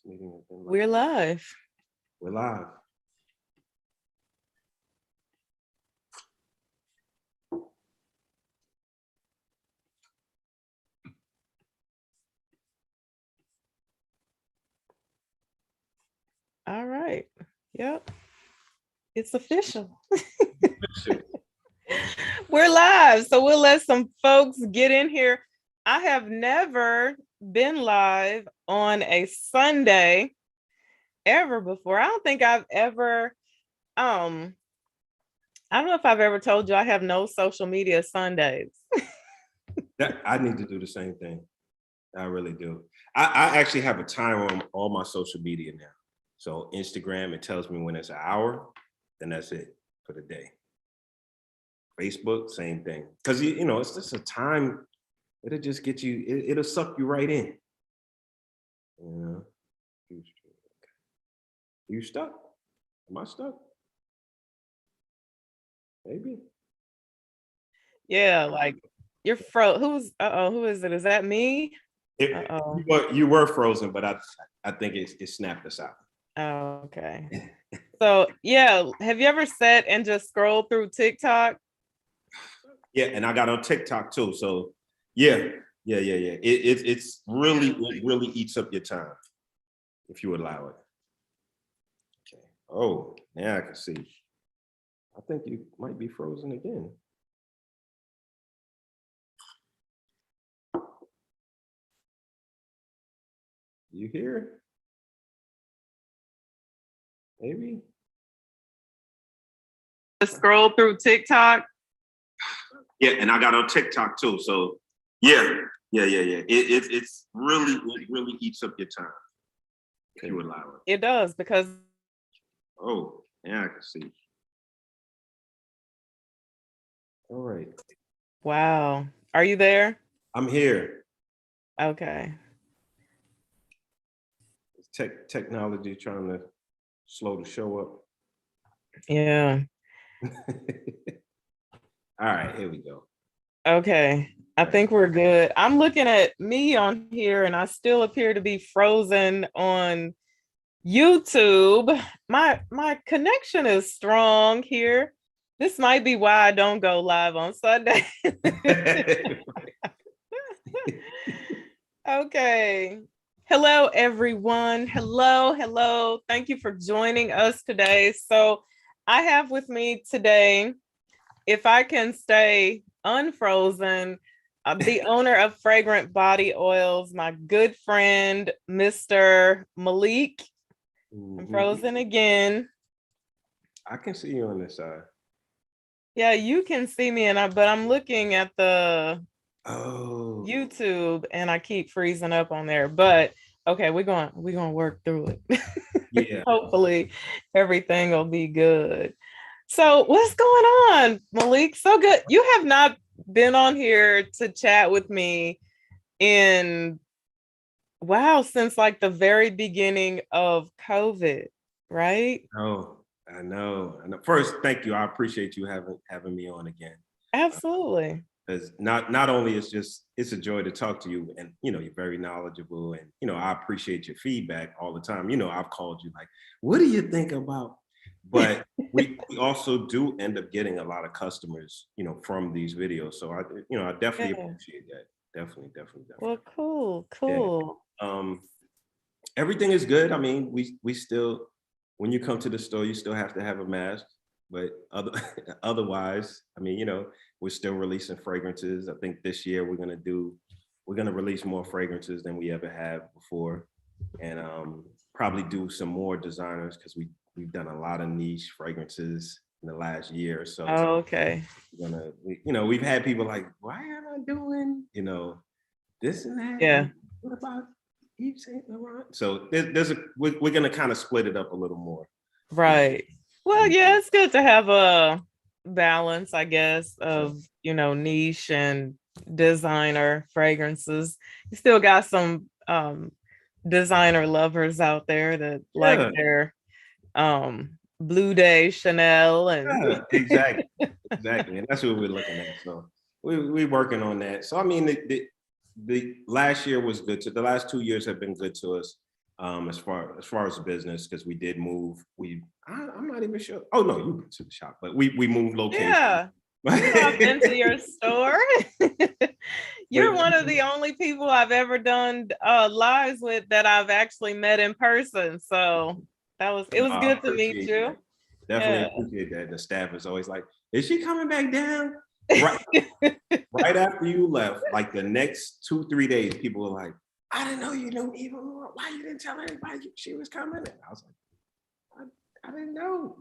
This meeting has been We're live. We're live. All right. Yep. It's official. We're live. So we'll let some folks get in here. I have never been live on a Sunday ever before. I don't think I've ever, I don't know if I've ever told you I have no social media Sundays. I need to do the same thing. I really do. I actually have a timer on all my social media now. So Instagram, it tells me when it's an hour, then that's it for the day. Facebook, same thing. Because, you know, it's just a time, it'll just get you, it'll suck you right in. You know? You stuck? Am I stuck? Maybe. Yeah, like you're who is it? Is that me? You were frozen, but I think it snapped us out. Oh, okay. So yeah, have you ever sat and just scrolled through TikTok? Yeah, and I got on TikTok too. So yeah. It really eats up your time if you allow it. Okay. Oh, now I can see. I think you might be frozen again. You hear? Maybe. Scroll through TikTok. Yeah, and I got on TikTok too. So yeah. It really eats up your time if you allow it. It does because. Oh, yeah, I can see. All right. Wow. Are you there? I'm here. Okay. Technology trying to slow the show up. Yeah. All right, here we go. Okay. I think we're good. I'm looking at me on here and I still appear to be frozen on YouTube. My connection is strong here. This might be why I don't go live on Sunday. Okay. Hello, everyone. Hello. Thank you for joining us today. So I have with me today, if I can stay unfrozen, the owner of Fragrant Body Oils, my good friend, Mr. Malik. I'm frozen again. I can see you on this side. Yeah, you can see me, but I'm looking at the YouTube and I keep freezing up on there. But okay, we're gonna work through it. Yeah. Hopefully everything will be good. So what's going on, Malik? So good. You have not been on here to chat with me since like the very beginning of COVID, right? Oh, I know. First, thank you. I appreciate you having me on again. Absolutely. Because not only it's a joy to talk to you, and you know you're very knowledgeable, and you know I appreciate your feedback all the time. You know I've called you like, what do you think about? But we also do end up getting a lot of customers, you know, from these videos. So I definitely appreciate that. Definitely. Well, cool. Yeah. Everything is good. I mean, we still, when you come to the store, you still have to have a mask. But otherwise, I mean, you know, we're still releasing fragrances. I think this year we're gonna release more fragrances than we ever have before, and probably do some more designers because we've done a lot of niche fragrances in the last year or so. Oh, okay. We've had people like, why am I doing, you know, this and that? Yeah. What about Yves Saint Laurent? So we're gonna kind of split it up a little more. Right. Well, yeah, it's good to have a balance, I guess, of, you know, niche and designer fragrances. You still got some designer lovers out there that like their Blue Day Chanel and exactly. And that's what we're looking at. So we're working on that. So I mean the last year was good. The last 2 years have been good to us. as far as the business, because we did move. I'm not even sure. Oh no, you've been to the shop, but we moved location. Yeah. I've been to your store. You're But one of the only people I've ever done lives with that I've actually met in person. So it was good to meet appreciate you. that. Definitely Yeah. appreciate that. And the staff is always like, "Is she coming back down?" Right, right after you left, like the next 2-3 days, people were like, "I didn't know you knew Eva. Why you didn't tell anybody she was coming?" And I was like, I didn't know.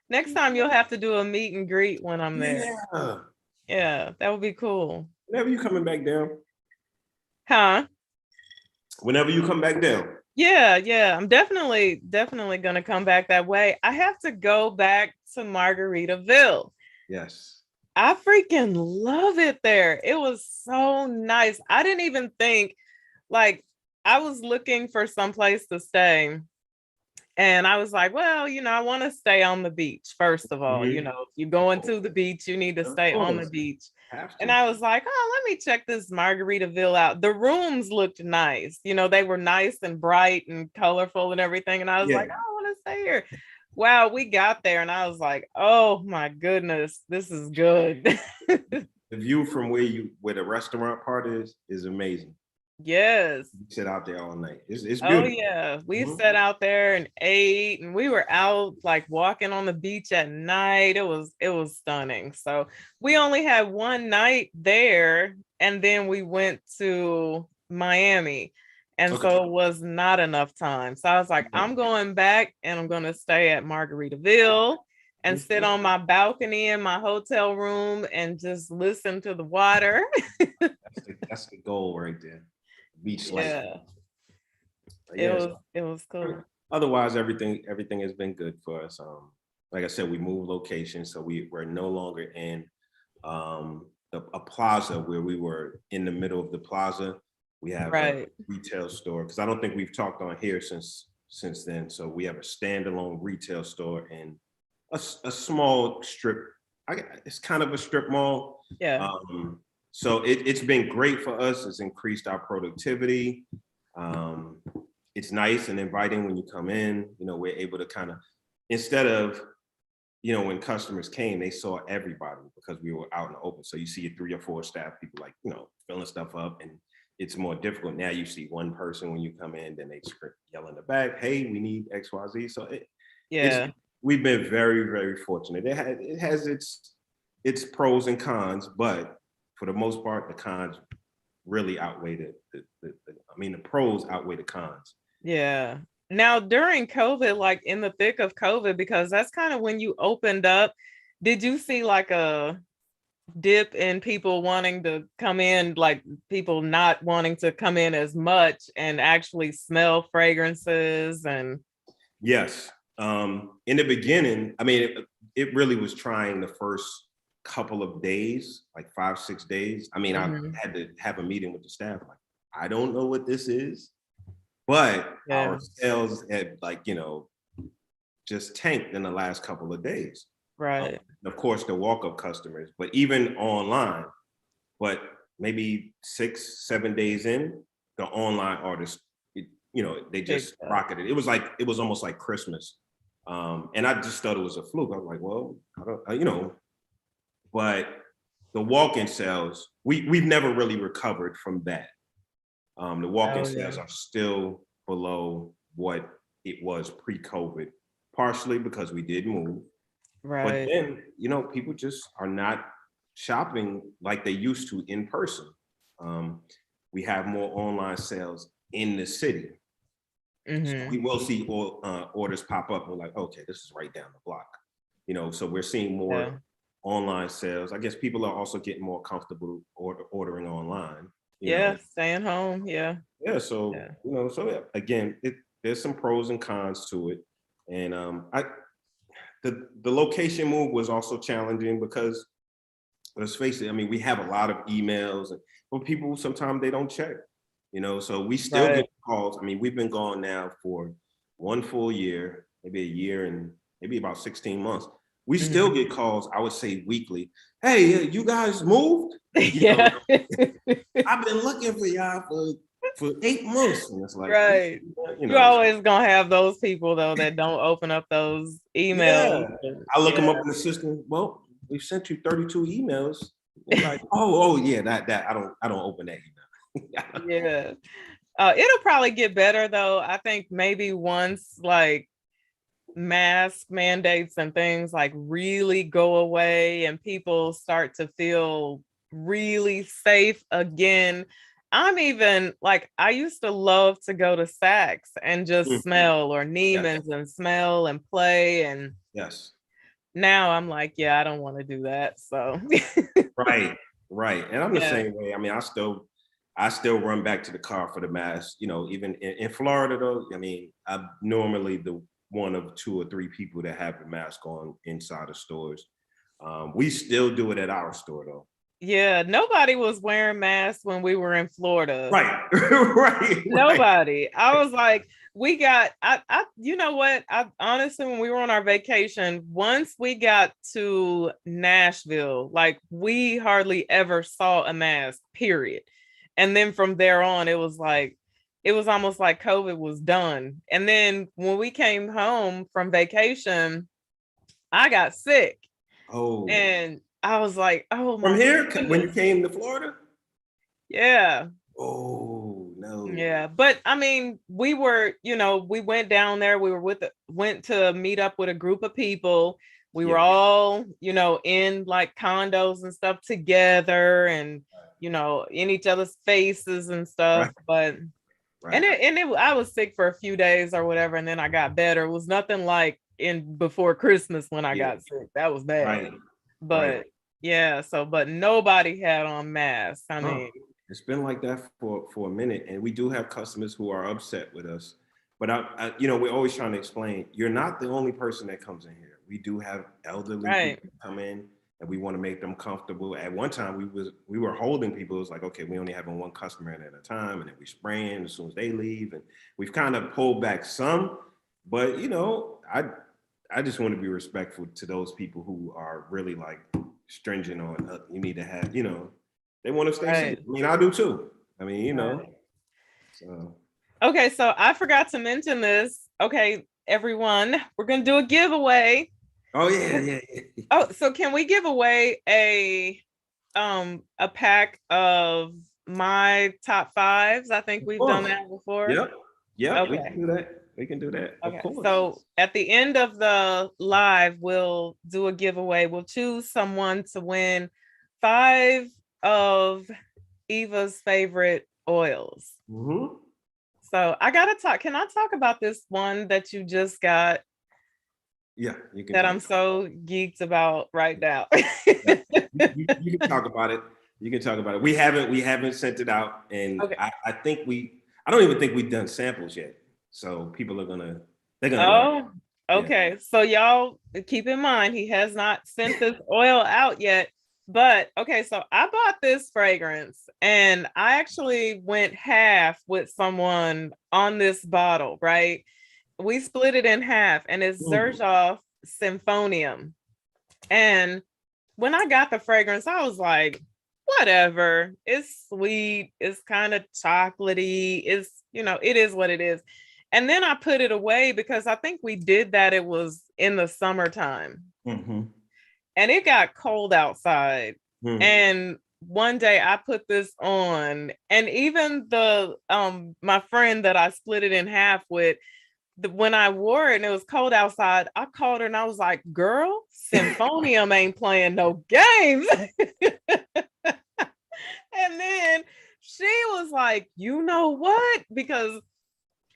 Next time you'll have to do a meet and greet when I'm there. Yeah. Yeah, that would be cool. Whenever you coming back down. Huh? Whenever you come back down. Yeah. I'm definitely gonna come back that way. I have to go back to Margaritaville. Yes. I freaking love it there. It was so nice. I didn't even think, like, I was looking for some place to stay. And I was like, well, I want to stay on the beach, first of all. Mhm. If you're going to the beach, you need to Of stay on the course. beach. Have And to. I was like, oh, let me check this Margaritaville out. The rooms looked nice. They were nice and bright and colorful and everything. And I was like, Yeah. oh, I want to stay here. Wow, we got there and I was like, oh my goodness, this is good. The view from where the restaurant part is amazing. Yes. You sit out there all night. It's Oh beautiful. yeah, we Mhm. sat out there and ate, and we were out like walking on the beach at night. It was stunning. So we only had one night there, and then we went to Miami, and Okay. so it was not enough time. So I was like, I'm going back, and I'm gonna stay at Margaritaville and sit on my balcony in my hotel room and just listen to the water. That's the goal right there. Beach life. Yeah, Yes. it was cool. Otherwise, everything has been good for us. Like I said, we moved location, so we're no longer in a plaza where we were in the middle of the plaza. We have a Right. retail store, because I don't think we've talked on here since then. So we have a standalone retail store and a small strip. It's kind of a strip mall. Yeah. So it's been great for us. It's increased our productivity. It's nice and inviting when you come in. We're able to kind of, instead of, when customers came, they saw everybody because we were out in the open. So you see 3 or 4 staff people like, filling stuff up, and it's more difficult. Now you see one person when you come in, then they yell in the back, "Hey, we need XYZ." So we've been very, very fortunate. It has its pros and cons, but for the most part, the cons really outweigh the pros outweigh the cons. Yeah. Now, during COVID, like in the thick of COVID, because that's kind of when you opened up, did you see like a dip in people wanting to come in, like people not wanting to come in as much and actually smell fragrances? And Yes. In the beginning, it really was trying the first couple of days, like 5-6 days. I had to have a meeting with the staff. Like, I don't know what this is, but our sales had just tanked in the last couple of days. Right. Of course, the walk-up customers, but even online, but maybe 6-7 days in, the online artists, they just rocketed. It was almost like Christmas. And I just thought it was a fluke. I was like, well, I don't, but the walk-in sales, we've never really recovered from that. The walk-in sales are still below what it was pre-COVID, partially because we did move. Right. But then, people just are not shopping like they used to in person. We have more online sales in the city. So we will see orders pop up. We're like, okay, this is right down the block. So we're seeing more online sales. I guess people are also getting more comfortable ordering online. Staying home. Yeah. So again, there's some pros and cons to it. And the location move was also challenging because, let's face it, we have a lot of emails, but people sometimes they don't check. So we still get calls. We've been gone now for 1 full year, maybe a year and maybe about 16 months. We still get calls, I would say weekly. Hey, you guys moved? Yeah. I've been looking for y'all for for 8 months. And it's like, Right. you You know, always gonna have those people though that don't open up those yeah. emails. I look them Yeah. up in the system. Well, we've sent you 32 emails. They're like, oh yeah, that I don't open that email. Yeah. It'll probably get better though. I think maybe once like mask mandates and things like really go away and people start to feel really safe again. I'm even like, I used to love to go to Saks and just smell, or Yes, Neiman's and smell and play. And yes. now I'm like, yeah, I don't want to do that. So Right, right. And I'm the yeah. same way. I mean, I still run back to the car for the mask. You know, even in Florida though, I mean, I'm normally the one of 2 or 3 people that have the mask on inside of stores. We still do it at our store though. Yeah, nobody was wearing masks when we were in Florida. Right, right, right. Nobody. I was like, we got, you know what? I honestly, when we were on our vacation, once we got to Nashville, like we hardly ever saw a mask, period. And then from there on, it was like, it was almost like COVID was done. And then when we came home from vacation, I got sick Oh, and I was like, oh from my here when you goodness. came to Florida? Yeah. Oh no. Yeah, but I mean, we were, we went down there. We were went to meet up with a group of people. We were Yeah. all, in like condos and stuff together, and in each other's faces and stuff. Right, But right, I was sick for a few days or whatever, and then I got better. It was nothing like in before Christmas when I yeah, got sick. That was bad. right, right. But yeah, but nobody had on masks. I No, mean, it's been like that for a minute, and we do have customers who are upset with us. But we're always trying to explain. You're not the only person that comes in here. We do have elderly right. people come in, and we want to make them comfortable. At one time, we were holding people. It was like, okay, we only having one customer in at a time, and then we spraying as soon as they leave, and we've kind of pulled back some. But I just want to be respectful to those people who are really like stringent on. You need to have, they want to stay safe. Right. I mean, I do too. I mean, Right. so Okay, so I forgot to mention this. Okay, everyone, we're gonna do a giveaway. oh yeah, yeah, yeah. Oh, so can we give away a pack of my top fives? I think Of we've done course. that before. Yep. Yep. We Okay. can do that. We can do that. Of Okay. course. So at the end of the live, we'll do a giveaway. We'll choose someone to win 5 of Eva's favorite oils. Mm-hmm. So I gotta talk. Can I talk about this one that you just got Yeah, you can that talk. I'm so geeked about right now? Yeah. You can talk about it. You can talk about it. We haven't sent it out, and Okay. I don't even think we've done samples yet. So people they're gonna love Oh, it. Yeah. okay. So y'all keep in mind he has not sent this oil out yet. But okay, so I bought this fragrance and I actually went half with someone on this bottle, right? We split it in half and it's Mm. Xerjoff Symphonium. And when I got the fragrance, I was like, whatever. It's sweet. It's kind of chocolatey. It is what it is. And then I put it away because I think we did that. It was in the summertime Mm-hmm. and it got cold outside. Mm. And one day I put this on, and even the my friend that I split it in half with, when I wore it and it was cold outside, I called her and I was like, girl, Symphonium ain't playing no games. And then she was like, you know what? Because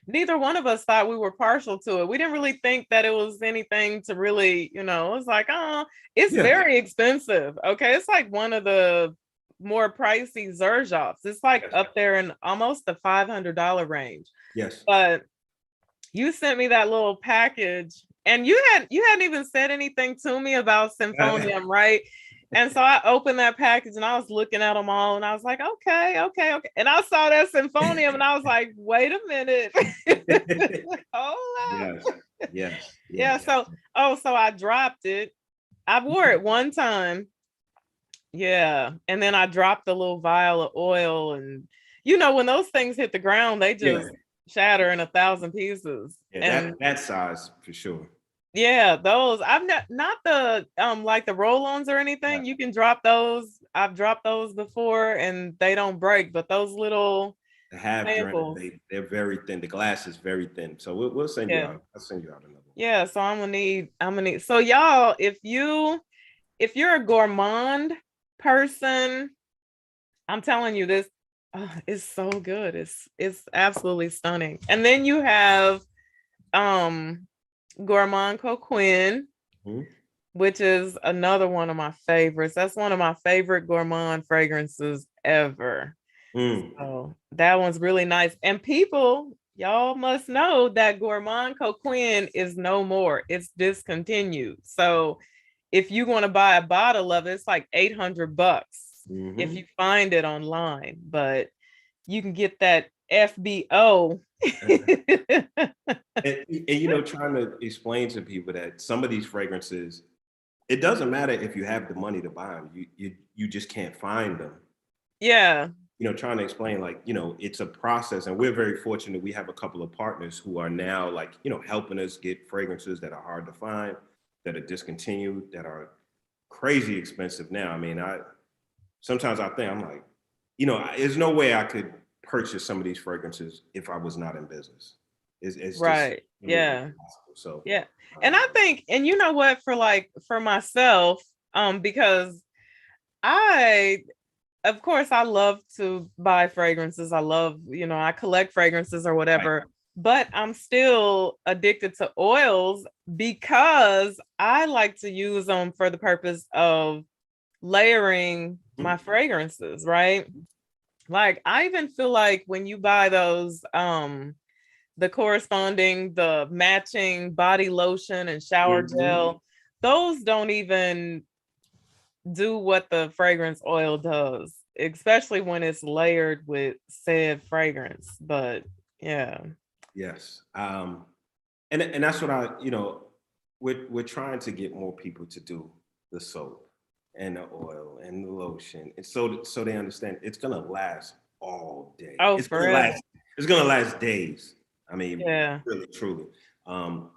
neither one of us thought we were partial to it. We didn't really think that it was anything to really, it was like, oh, it's Yeah. very expensive. Okay. It's like one of the more pricey Xerjoffs. It's like up there in almost the $500 range. Yes. But you sent me that little package and you hadn't even said anything to me about Symphonium, right? And so I opened that package and I was looking at them all and I was like, okay. And I saw that Symphonium and I was like, wait a minute. Hold up. Yes. Yes. Yeah. So I dropped it. I wore it one time. Yeah. And then I dropped the little vial of oil and you know, when those things hit the ground, they Yeah, just shatter in 1,000 pieces. yeah, And that size for sure. yeah, those I've not the like the roll-ons or Yeah. anything. You can drop those. I've dropped those before and they don't break, but those little The half drink, samples, they're very thin. The glass is very thin. So we'll send you yeah. out. I'll send you out another one. Yeah, so I'm gonna need so y'all, if you're a gourmand person, I'm telling you this, it's so good. It's absolutely stunning. And then you have Gourmand Coquin, Mhm. which is another one of my favorites. That's one of my favorite gourmand fragrances ever. Mm. So that one's really nice. And people, y'all must know that Gourmand Coquin is no more. It's discontinued. So if you want to buy a bottle of it, it's like $800 if Mhm. you find it online, but you can get that FBO. And trying to explain to people that some of these fragrances, it doesn't matter if you have the money to buy them. You just can't find them. Yeah, Trying to explain, like, it's a process, and we're very fortunate. We have a couple of partners who are now, like, helping us get fragrances that are hard to find, that are discontinued, that are crazy expensive now. I mean, sometimes I think I'm like, there's no way I could purchase some of these fragrances if I was not in business. It's just right. literally Yeah. impossible. So, Yeah. And I think, and you know what, for myself, because I of course I love to buy fragrances. I love, I collect fragrances or right. whatever, but I'm still addicted to oils because I like to use them for the purpose of layering my Mhm. fragrances, right? Like I even feel like when you buy those the matching body lotion and shower Mhm. gel, those don't even do what the fragrance oil does, especially when it's layered with said fragrance. But yeah. Yes. And that's what we're trying to get more people to do the soap and the oil and the lotion, and so they understand it's gonna last all day. Oh, It's gonna forever. last. It's gonna last days. I mean, Yeah. really, truly. Um,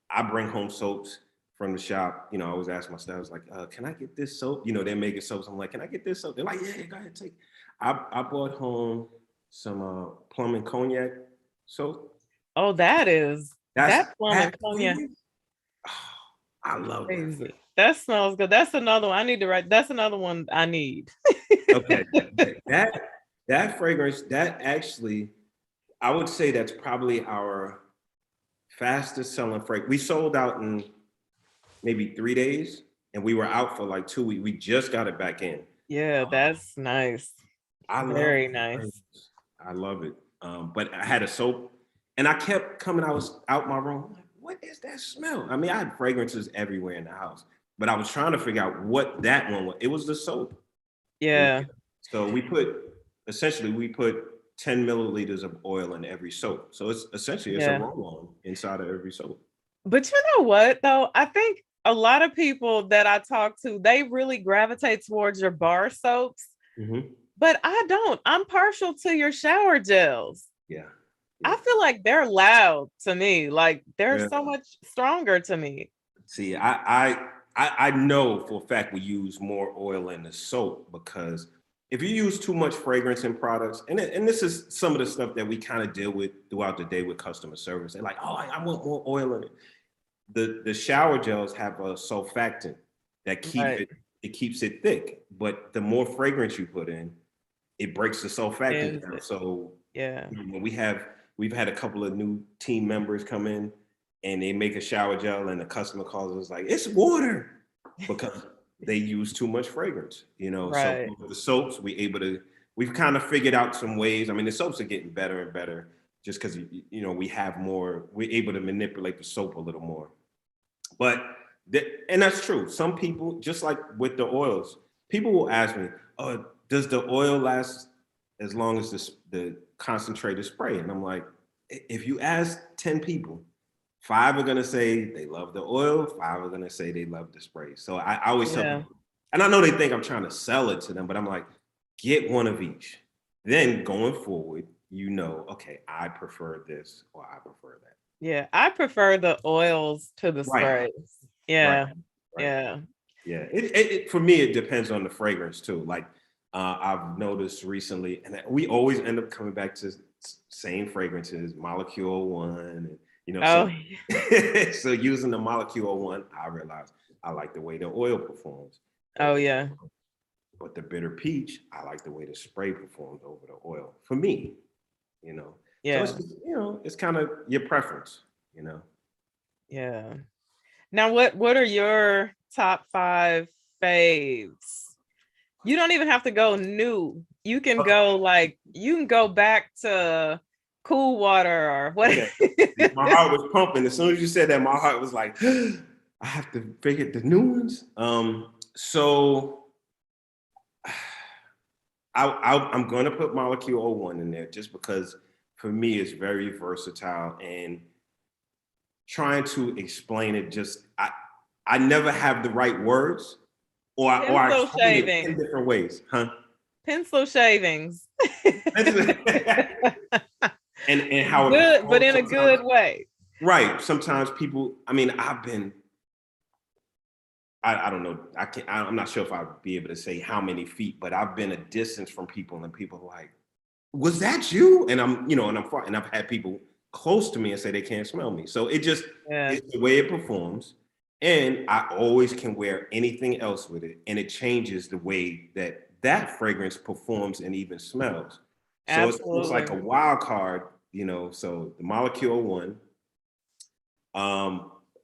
I bring home soaps from the shop. I always ask my staff, I was like, "Can I get this soap?" They're making soaps. I'm like, "Can I get this soap?" They're like, "Yeah, go ahead, take." I bought home some plum and cognac soap. Oh, That's that plum that and cognac. fragrance. Oh, I love that Crazy. fragrance. That smells good. That's another one I need to write. That's another one I need. Okay, that fragrance, that actually, I would say that's probably our fastest selling fragrance. We sold out in maybe 3 days, and we were out for like 2 weeks. We just got it back in. Yeah, that's nice. I love Very that nice. fragrance. I love it. But I had a soap, and I kept coming. I was out my room. I'm like, what is that smell? I mean, I had fragrances everywhere in the house, but I was trying to figure out what that one was. It was the soap. Yeah. So we put 10 milliliters of oil in every soap. So it's a Yeah. roll-on inside of every soap. But you know what though? I think a lot of people that I talk to, they really gravitate towards your bar soaps, Mm-hmm. but I don't. I'm partial to your shower gels. Yeah. I Yeah. feel like they're loud to me. Like they're Yeah. so much stronger to me. See, I know for a fact we use more oil in the soap because if you use too much fragrance in products, and this is some of the stuff that we kind of deal with throughout the day with customer service. They're like, oh, I want more oil in it. The shower gels have a surfactant that Right. keeps it thick, but the more fragrance you put in, it breaks the surfactant Is down. it? So Yeah. when we've had a couple of new team members come in and they make a shower gel and the customer calls us like it's water because they use too much fragrance. So Right. with the soaps we've kind of figured out some ways. I mean, the soaps are getting better and better just because we're able to manipulate the soap a little more. But and that's true. Some people, just like with the oils, people will ask me, "Oh, does the oil last as long as the concentrated spray?" And I'm like, if you ask 10 people, five are gonna say they love the oil, five are gonna say they love the spray. So I always tell Yeah. people, and I know they think I'm trying to sell it to them, but I'm like, get one of each. then going forward, okay, I prefer this or I prefer that. Yeah, I prefer the oils to the Right, sprays. right, Yeah, right. yeah. Yeah, it for me it depends on the fragrance too. Like I've noticed recently, and we always end up coming back to same fragrances, Molecule One, and Oh, so using the Molecule One, I realized I like the way the oil performs, oh but yeah, but the bitter peach, I like the way the spray performs over the oil. For me, you know, so it's yeah, just, it's kind of your preference, yeah. Now, what are your top 5 faves? You don't even have to go new. You can go you can go back to cool water or what. Okay. My heart was pumping. As soon as you said that, my heart was like, I have to figure the new ones. So I'm going to put Molecule 01 in there just because for me it's very versatile, and trying to explain it I never have the right words, or I Pencil explain it 10 shavings. different ways, huh? Pencil shavings. and how it Good, but performs in a sometimes. good way. Right. Sometimes people, I mean, I don't know. I'm not sure if I'd be able to say how many feet, but I've been a distance from people, and people are like, was that you? And I'm far, and I've had people close to me and say they can't smell me. So it's the way it performs. And I always can wear anything else with it, and it changes the way that fragrance performs and even smells. So it's almost like a Absolutely. wild card, so the Molecule One.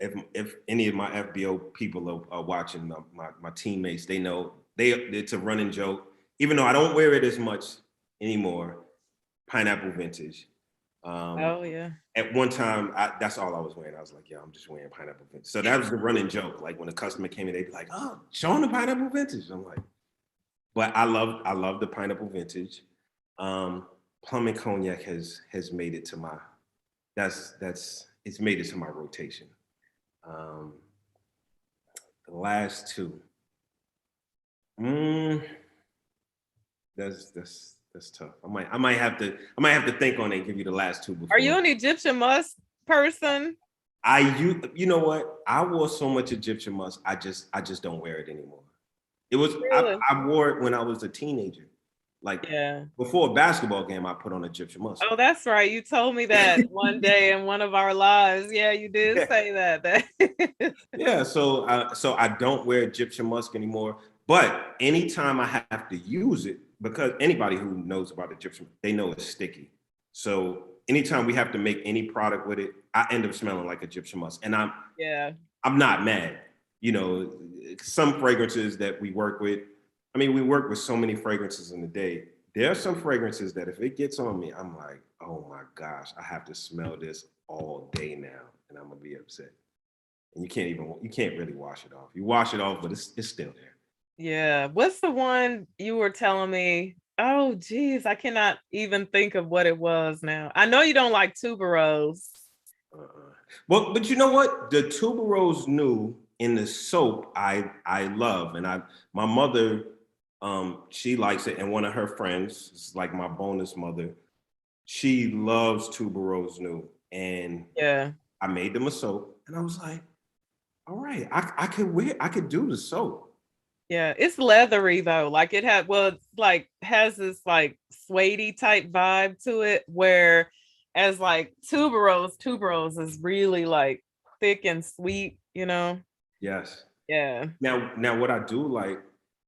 If any of my FBO people are watching, my teammates, they know it's a running joke. Even though I don't wear it as much anymore, Pineapple Vintage. Oh yeah. At one time, that's all I was wearing. I was like, yeah, I'm just wearing Pineapple Vintage. So that was the running joke. Like when a customer came in, they'd be like, oh, showing the Pineapple Vintage. I'm like, but I love the Pineapple Vintage. Plum and Cognac has made it to my it's made it to my rotation. Um, the last two, mm, that's tough. I might have to think on it and give you the last two Are you before. an Egyptian musk person? You know what? I wore so much Egyptian musk. I just don't wear it anymore. It was Really? I wore it when I was a teenager. Like Yeah. before a basketball game, I put on Egyptian musk. Oh, that's right. You told me that one day in one of our lives. Yeah, you did Yeah. say that. Yeah, so I don't wear Egyptian musk anymore. But anytime I have to use it, because anybody who knows about Egyptian, they know it's sticky. So anytime we have to make any product with it, I end up smelling like Egyptian musk, and Yeah. I'm not mad. Some fragrances that we work with. I mean, we work with so many fragrances in a day. There are some fragrances that if it gets on me, I'm like, oh my gosh, I have to smell this all day now, and I'm gonna be upset. And you can't really wash it off. You wash it off, but it's still there. Yeah. What's the one you were telling me? Oh, geez, I cannot even think of what it was now. I know you don't like tuberose. Uh-uh. Well, but you know what? The tuberose new in the soap I love, and my mother she likes it, and one of her friends is like my bonus mother. She loves tuberose new, and Yeah. I made them a soap, and I was like, all right, I could do the soap. Yeah. It's leathery though. Like it had, well, it's like has this like suede type vibe to it, where as like tuberose is really like thick and sweet. Yes. Yeah. Now what I do like,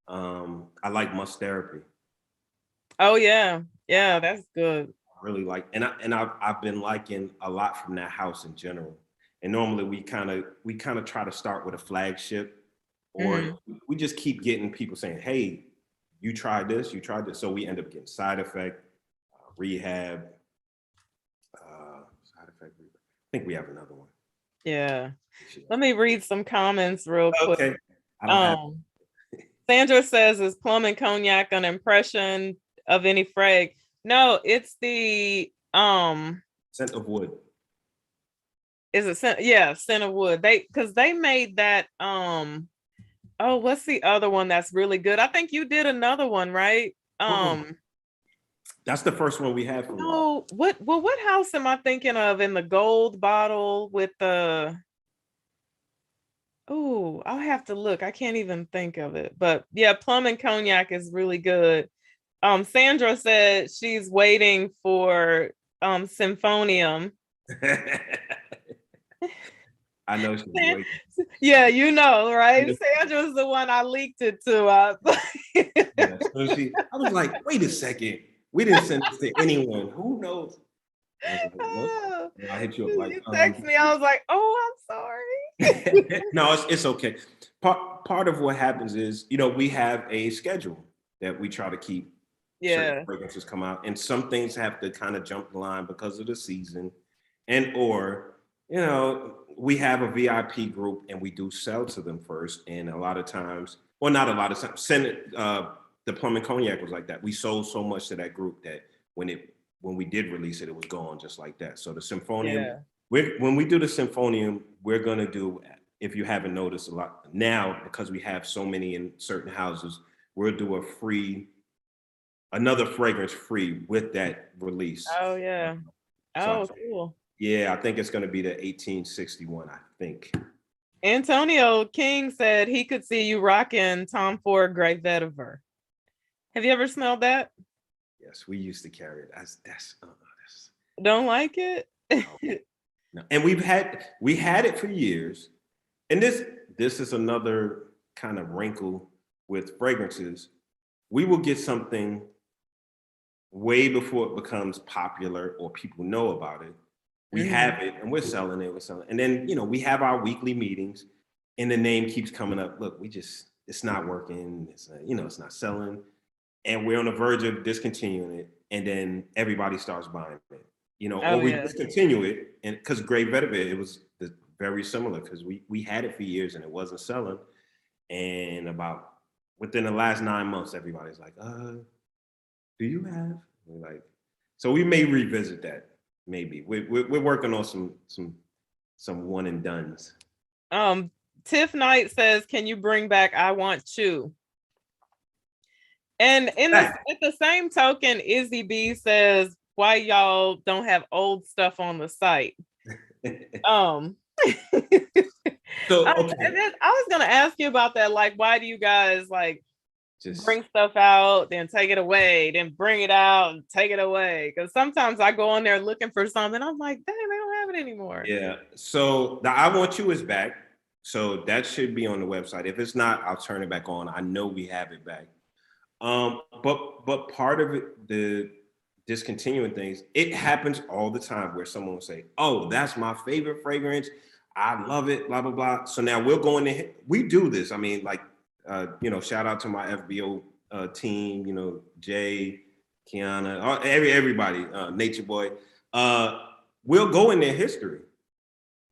I like Must Therapy. Oh yeah. Yeah, that's good. Really like, I've been liking a lot from that house in general. And normally we kind of try to start with a flagship, or Mhm. we just keep getting people saying, "Hey, you tried this." So we end up getting Side Effect, Rehab, Side Effect. Rehab. I think we have another one. Yeah. Let me read some comments real quick. Okay, I don't have Um, Sandra says, "Is plum and cognac an impression of any frag?" No, it's the Scent of Wood. is it scent of wood. Because they made that oh, what's the other one that's really good? I think you did another one, right? Oh, That's the first one we had from you. No, what house am I thinking of in the gold bottle with the oh, I'll have to look. I can't even think of it. But yeah, plum and cognac is really good. Sandra said she's waiting for symphonium. I know she's waiting. Yeah, you know, right? Sandra's the one I leaked it to. Yeah, so I was like, wait a second. We didn't send this to anyone. Who knows? I was like, nope. I hit you up like you text me. I was like, oh, I'm sorry. No, it's okay. Part of what happens is, we have a schedule that we try to keep. Certain fragrances come out, and some things have to kind of jump the line because of the season, or we have a VIP group and we do sell to them first. And a lot of times, well, not a lot of times, the plum and cognac was like that. We sold so much to that group that when we did release it, it was gone just like that. So the symphonium, when we do the symphonium, we're gonna do, if you haven't noticed a lot now, because we have so many in certain houses, we'll do another fragrance free with that release. Oh yeah. Cool. Yeah, I think it's going to be the 1861, I think. Antonio King said he could see you rocking Tom Ford Great Vetiver. Have you ever smelled that? Yes, we used to carry it. That's Don't like it? No. And we had it for years. And this is another kind of wrinkle with fragrances. We will get something way before it becomes popular or people know about it. We have it and we're selling it. And then, we have our weekly meetings and the name keeps coming up. Look, it's not working. It's not selling. And we're on the verge of discontinuing it. And then everybody starts buying it, we discontinue it. And because Great Vetiver, it was very similar because we had it for years and it wasn't selling. And about within the last 9 months, everybody's like, do you have? We're like, so we may revisit that. Maybe we're working on some one and dones. Tiff Knight says, can you bring back I Want Chew? And at the same token, Izzy B says, why y'all don't have old stuff on the site? So okay. I was gonna ask you about that. Like, why do you guys just bring stuff out, then take it away, then bring it out and take it away? Because sometimes I go on there looking for something. I'm like, dang, they don't have it anymore. Yeah. So the I Want You is back. So that should be on the website. If it's not, I'll turn it back on. I know we have it back. But part of it, the discontinuing things, it happens all the time where someone will say, oh, that's my favorite fragrance. I love it, blah, blah, blah. So now we'll go in there. We do this. I mean, shout out to my FBO team, Jay, Kiana, everybody, Nature Boy. We'll go in their history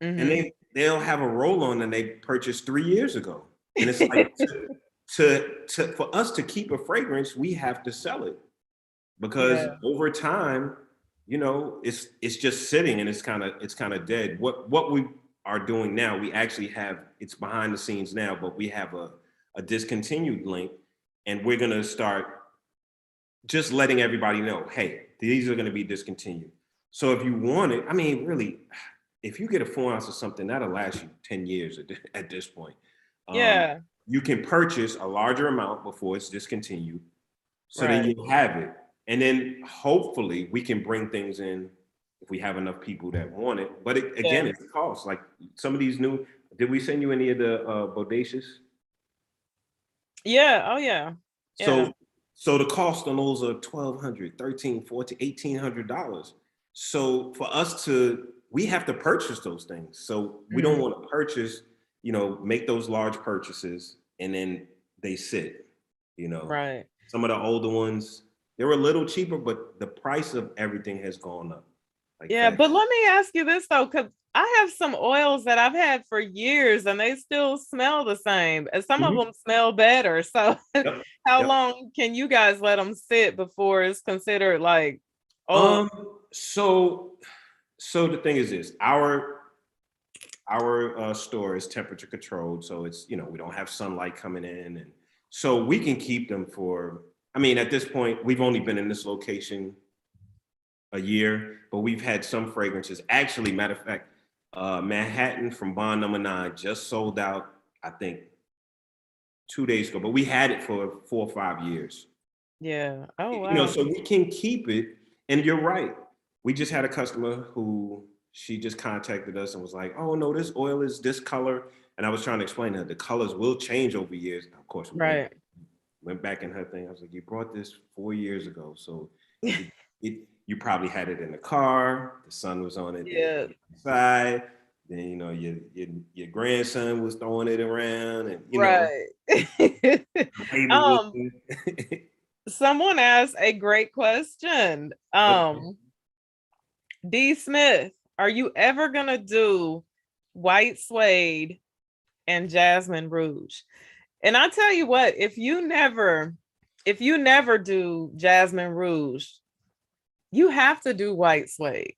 and they'll have a roll on and they purchased 3 years ago. And it's like, for us to keep a fragrance, we have to sell it because over time, it's just sitting and it's kind of dead. What we are doing now, we actually have, it's behind the scenes now, but we have a discontinued link, and we're going to start just letting everybody know, hey, these are going to be discontinued. So if you want it, I mean, really, if you get a 4 ounce of something, that'll last you 10 years at this point. You can purchase a larger amount before it's discontinued. So then you have it. And then hopefully we can bring things in if we have enough people that want it. But again, it's cost. Like some of these new, did we send you any of the Bodacious? Yeah. Oh yeah. So the cost on those are $1,200, $1,300, $1,400, $1,800. So for us we have to purchase those things. So we don't want to purchase, make those large purchases and then they sit, Right. Some of the older ones, they were a little cheaper, but the price of everything has gone up. But let me ask you this though, because I have some oils that I've had for years and they still smell the same. And some of them smell better. So how long can you guys let them sit before it's considered like old? So the thing is this, our store is temperature controlled. So it's, we don't have sunlight coming in. And so we can keep them for, I mean, at this point, we've only been in this location a year, but we've had some fragrances. Actually, matter of fact, Manhattan from Bond Number 9 just sold out, I think, 2 days ago, but we had it for 4 or 5 years. Yeah. Oh You know, wow. so we can keep it. And you're right. We just had a customer who she just contacted us and was like, "Oh no, this oil is this color." And I was trying to explain to her the colors will change over years. Of course, we Right. went back in her thing. I was like, "You brought this 4 years ago, so you probably had it in the car. The sun was on it Yeah. inside. Then you know your grandson was throwing it around, and you know, Right. label was um, someone asked a great question. okay. D Smith, are you ever gonna do white suede and jasmine rouge? And I tell you what, if you never do jasmine rouge, you have to do white suede.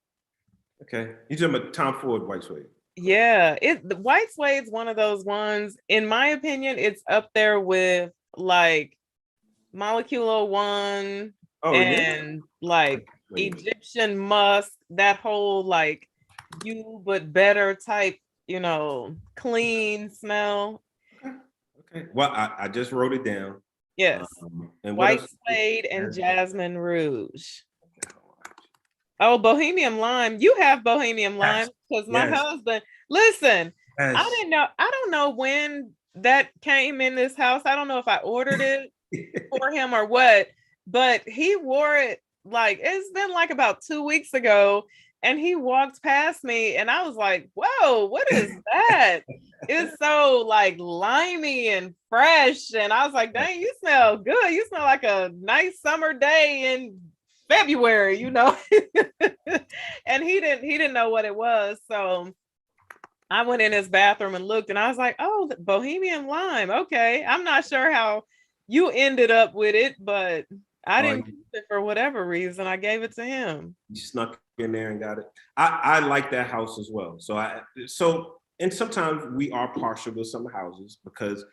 Okay, you talking about Tom Ford white suede? Yeah, the white suede is one of those ones, in my opinion, it's up there with like Molecular One Oh yeah. and like Wait. Egyptian musk, that whole like you but better type, clean smell. Okay. Okay. Well, I just wrote it down. Yes. And what White else? suede and jasmine rouge. Oh, Bohemian Lime. You have Bohemian Lime Yes. because my Yes. husband, listen, I Yes. didn't know, I don't know when that came in this house. I don't know if I ordered it for him or what, but he wore it like it's been like about 2 weeks ago. And he walked past me and I was like, whoa, what is that? It's so like limey and fresh. And I was like, dang, you smell good. You smell like a nice summer day in February. And he didn't know what it was. So I went in his bathroom and looked and I was like, oh, the Bohemian Lime. Okay. I'm not sure how you ended up with it, but I Oh, didn't keep it for whatever reason. I gave it to him. you snuck in there and got it. I like that house as well. So and sometimes we are partial to some houses because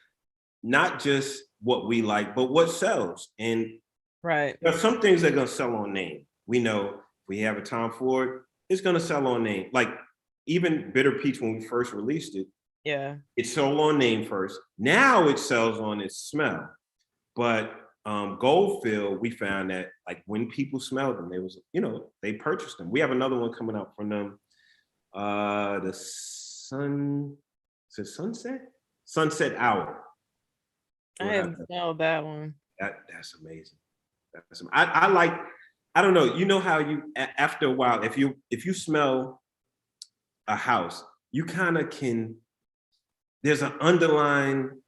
not just what we like, but what sells. And Right. there are some things that are gonna sell on name. We know if we have a Tom Ford, it's gonna sell on name. Like even Bitter Peach, when we first released it, Yeah. it sold on name first. Now it sells on its smell. But Goldfield, we found that like when people smelled them, they purchased them. We have another one coming out from them. The sun, is it sunset? Sunset Hour. I We'll have hadn't smelled that one. that's amazing. I like. I don't know. You know how after a while, if you smell a house, you kind of can. There's an underlying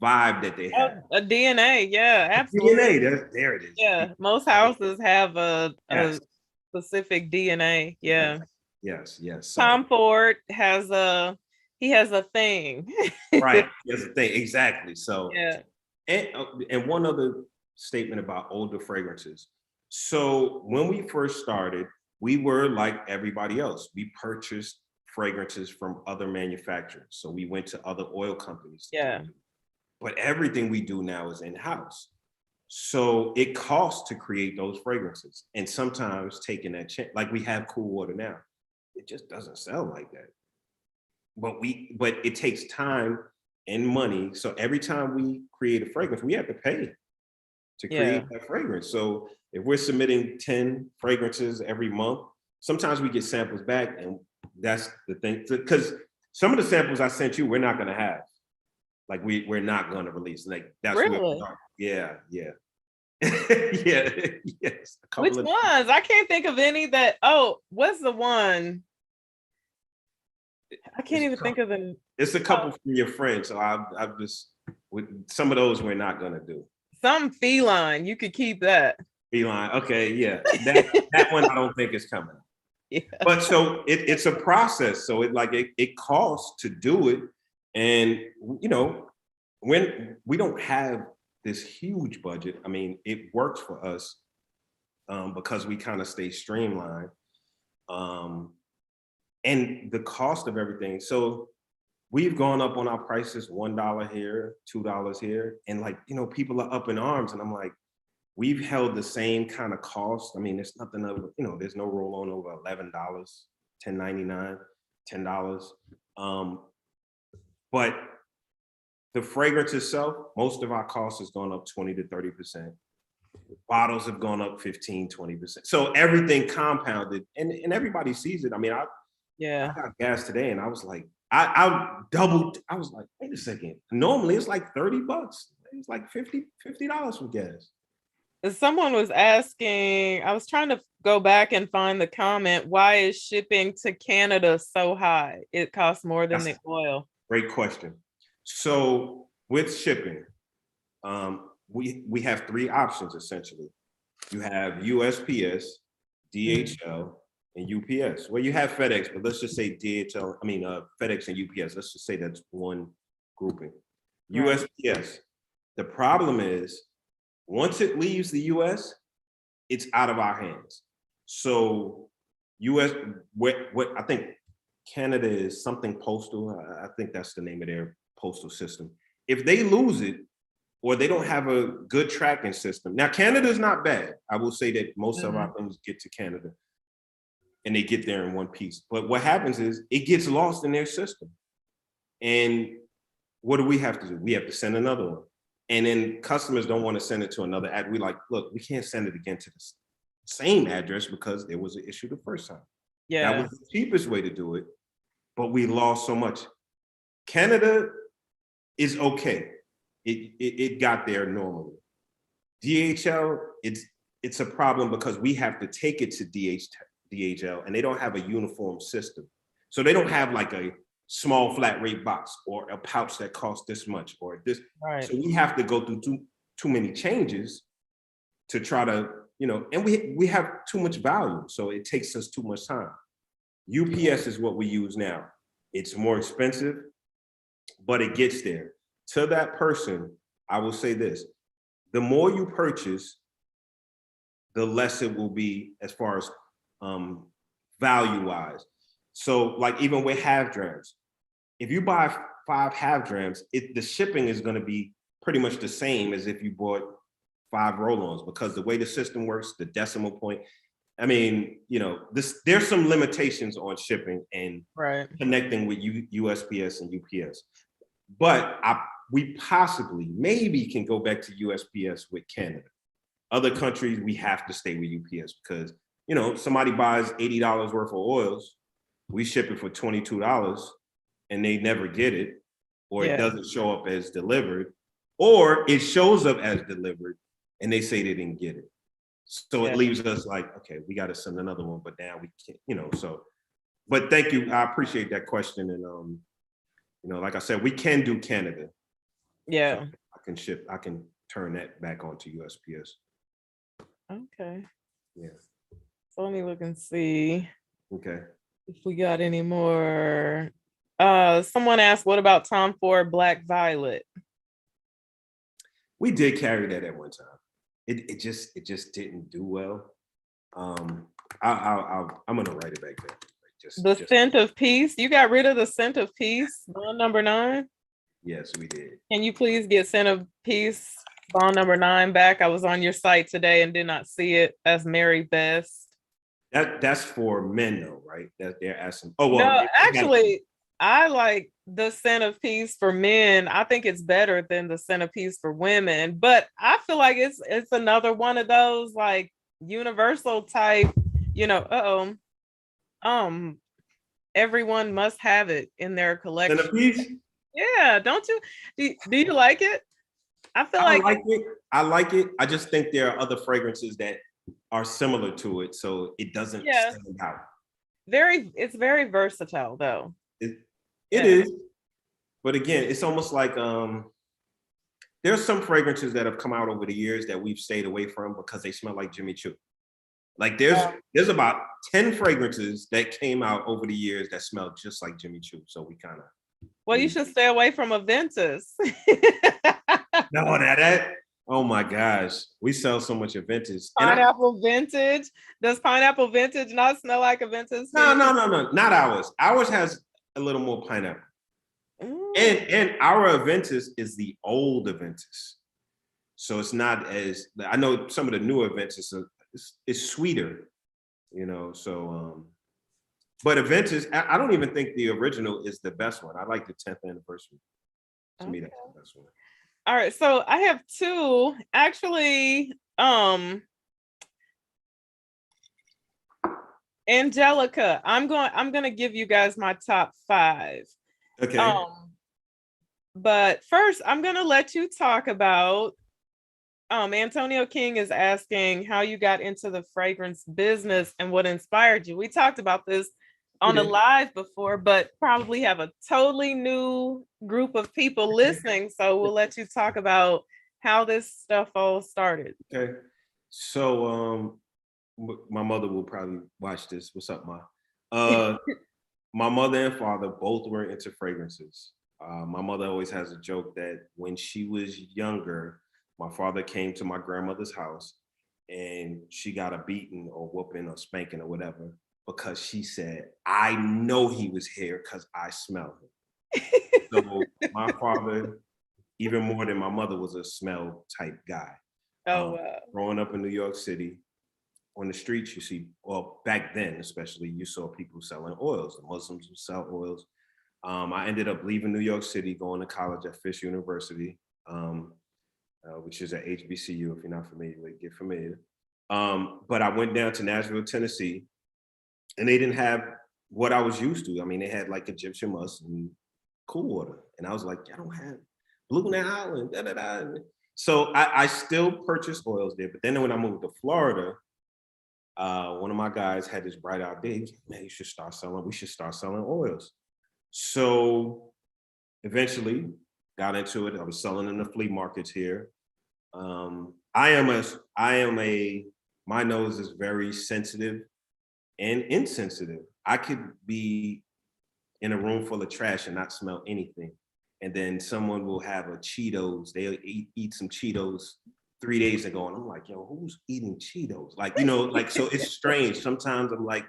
vibe that they Oh, have. a DNA. Yeah, DNA. absolutely. There it is. Yeah. Most houses have a Yes. specific DNA. Yes. Yeah. Yes. Yes. So Tom Ford has a thing. right. That's the thing. Exactly. So Yeah. and one other statement about older fragrances. So when we first started, we were like everybody else. We purchased fragrances from other manufacturers. So we went to other oil companies. Yeah. But everything we do now is in-house. So it costs to create those fragrances. And sometimes taking that chance, like we have Cool Water now, it just doesn't sell like that. But it takes time and money. So every time we create a fragrance, we have to pay to Yeah. create that fragrance. So if we're submitting 10 fragrances every month, sometimes we get samples back, and that's the thing. Because some of the samples I sent you, we're not going to have. Like we're not going to release. Like that's where we Really? are. Yeah, yeah. Yeah, yes. A Which couple of ones? I can't think of any what's the one? I can't it's a even think couple, of them. it's a couple from your friends. So I'm just with some of those we're not gonna do. Some feline. You could keep that. Feline. Okay, yeah. That one I don't think is coming. Yeah. But so it's a process. So it costs to do it. And when we don't have this huge budget, I mean, it works for us because we kind of stay streamlined. And the cost of everything. So we've gone up on our prices, $1 here, $2 here. And people are up in arms. And I'm like, we've held the same kind of cost. I mean, there's nothing over, there's no roll on over $11, $10.99, $10. But the fragrance itself, most of our cost has gone up 20 to 30%. Bottles have gone up 15, 20%. So everything compounded, and everybody sees it. I mean, I got gas today and I was like, I doubled. I was like, wait a second. Normally it's like $30. It was like $50 for gas. Someone was asking, I was trying to go back and find the comment, why is shipping to Canada so high? It costs more than the oil. Great question. So with shipping, we have three options essentially. You have USPS, DHL, and UPS. Well, you have FedEx, but let's just say FedEx and UPS. Let's just say that's one grouping. Right. USPS. The problem is, once it leaves the US, it's out of our hands. So what I think Canada is something postal. I think that's the name of their postal system. If they lose it, or they don't have a good tracking system. Now, Canada's not bad. I will say that most of our things get to Canada and they get there in one piece. But what happens is it gets lost in their system. And what do we have to do? We have to send another one. And then customers don't want to send it to another ad. We like, look, we can't send it again to the same address because there was an issue the first time. Yeah. That was the cheapest way to do it, but we lost so much. Canada is okay. It got there normally. DHL, it's a problem because we have to take it to DHL and they don't have a uniform system. So they don't have like a small flat rate box or a pouch that costs this much or this. Right. So we have to go through too many changes to try to, and we have too much value. So it takes us too much time. UPS is what we use now. It's more expensive, but it gets there. To that person, I will say this, the more you purchase, the less it will be as far as value-wise. So like even with half drams, if you buy 5 half drams, the shipping is gonna be pretty much the same as if you bought 5 roll-ons because the way the system works, the decimal point, I mean, there's some limitations on shipping and connecting with USPS and UPS. But we possibly, maybe can go back to USPS with Canada. Other countries, we have to stay with UPS because, somebody buys $80 worth of oils, we ship it for $22 and they never get it, or it doesn't show up as delivered, or it shows up as delivered and they say they didn't get it. So it leaves us like, okay, we got to send another one, but now we can't, so. But thank you, I appreciate that question. And like I said, we can do Canada. Yeah. So I can turn that back onto USPS. Okay. Yeah. So let me look and see. Okay. If we got any more. Someone asked, what about Tom Ford Black Violet? We did carry that at one time. It just didn't do well. I'm gonna write it back there. The scent of peace. You got rid of the scent of peace, bond number 9. Yes, we did. Can you please get scent of peace, bond number 9 back? I was on your site today and did not see it. That's Mary Best. That's for men though, right? That they're asking. Oh well. No, actually, I like the scent of peace for men. I think it's better than the scent of peace for women, but I feel like it's another one of those like universal type, everyone must have it in their collection. Scent of peace? Yeah, don't you? Do you like it? I feel like I like it. I just think there are other fragrances that are similar to it, so it doesn't stand out. It's very versatile though. It is, but again, it's almost like there's some fragrances that have come out over the years that we've stayed away from because they smell like Jimmy Choo. Like there's about 10 fragrances that came out over the years that smell just like Jimmy Choo. So we kind of. Well, you should stay away from Aventus. No, that. Oh my gosh, we sell so much Aventus. Pineapple Vintage. Does Pineapple Vintage not smell like Aventus? No, not ours. Ours has a little more pineapple. And our Aventus is the old Aventus. So it's not as, I know some of the newer events, it's sweeter, so, but events I don't even think the original is the best one. I like the 10th anniversary. To me, that's the best one. All right, so I have two actually. Angelica, I'm gonna give you guys my top 5. Okay. But first I'm gonna let you talk about Antonio King is asking how you got into the fragrance business and what inspired you. We talked about this on a live before, but probably have a totally new group of people listening. So we'll let you talk about how this stuff all started. Okay. So my mother will probably watch this. What's up, Ma? My mother and father both were into fragrances. My mother always has a joke that when she was younger, my father came to my grandmother's house and she got a beating or whooping or spanking or whatever because she said, I know he was here because I smell him. So my father, even more than my mother, was a smell type guy. Wow. Growing up in New York City, on the streets, you see, well, back then especially, you saw people selling oils. The Muslims would sell oils. I ended up leaving New York City, going to college at Fisk University, which is at HBCU. If you're not familiar with it, get familiar. But I went down to Nashville, Tennessee, and they didn't have what I was used to. I mean, they had like Egyptian musk and cool water. And I was like, I don't have Blue Nile and da-da-da. So I still purchased oils there. But then when I moved to Florida, one of my guys had this bright idea. He was like, man, we should start selling oils. So eventually got into it. I was selling in the flea markets here. My nose is very sensitive and insensitive. I could be in a room full of trash and not smell anything. And then someone will have a Cheetos, they'll eat some Cheetos 3 days ago. And I'm like, yo, who's eating Cheetos? So it's strange. Sometimes I'm like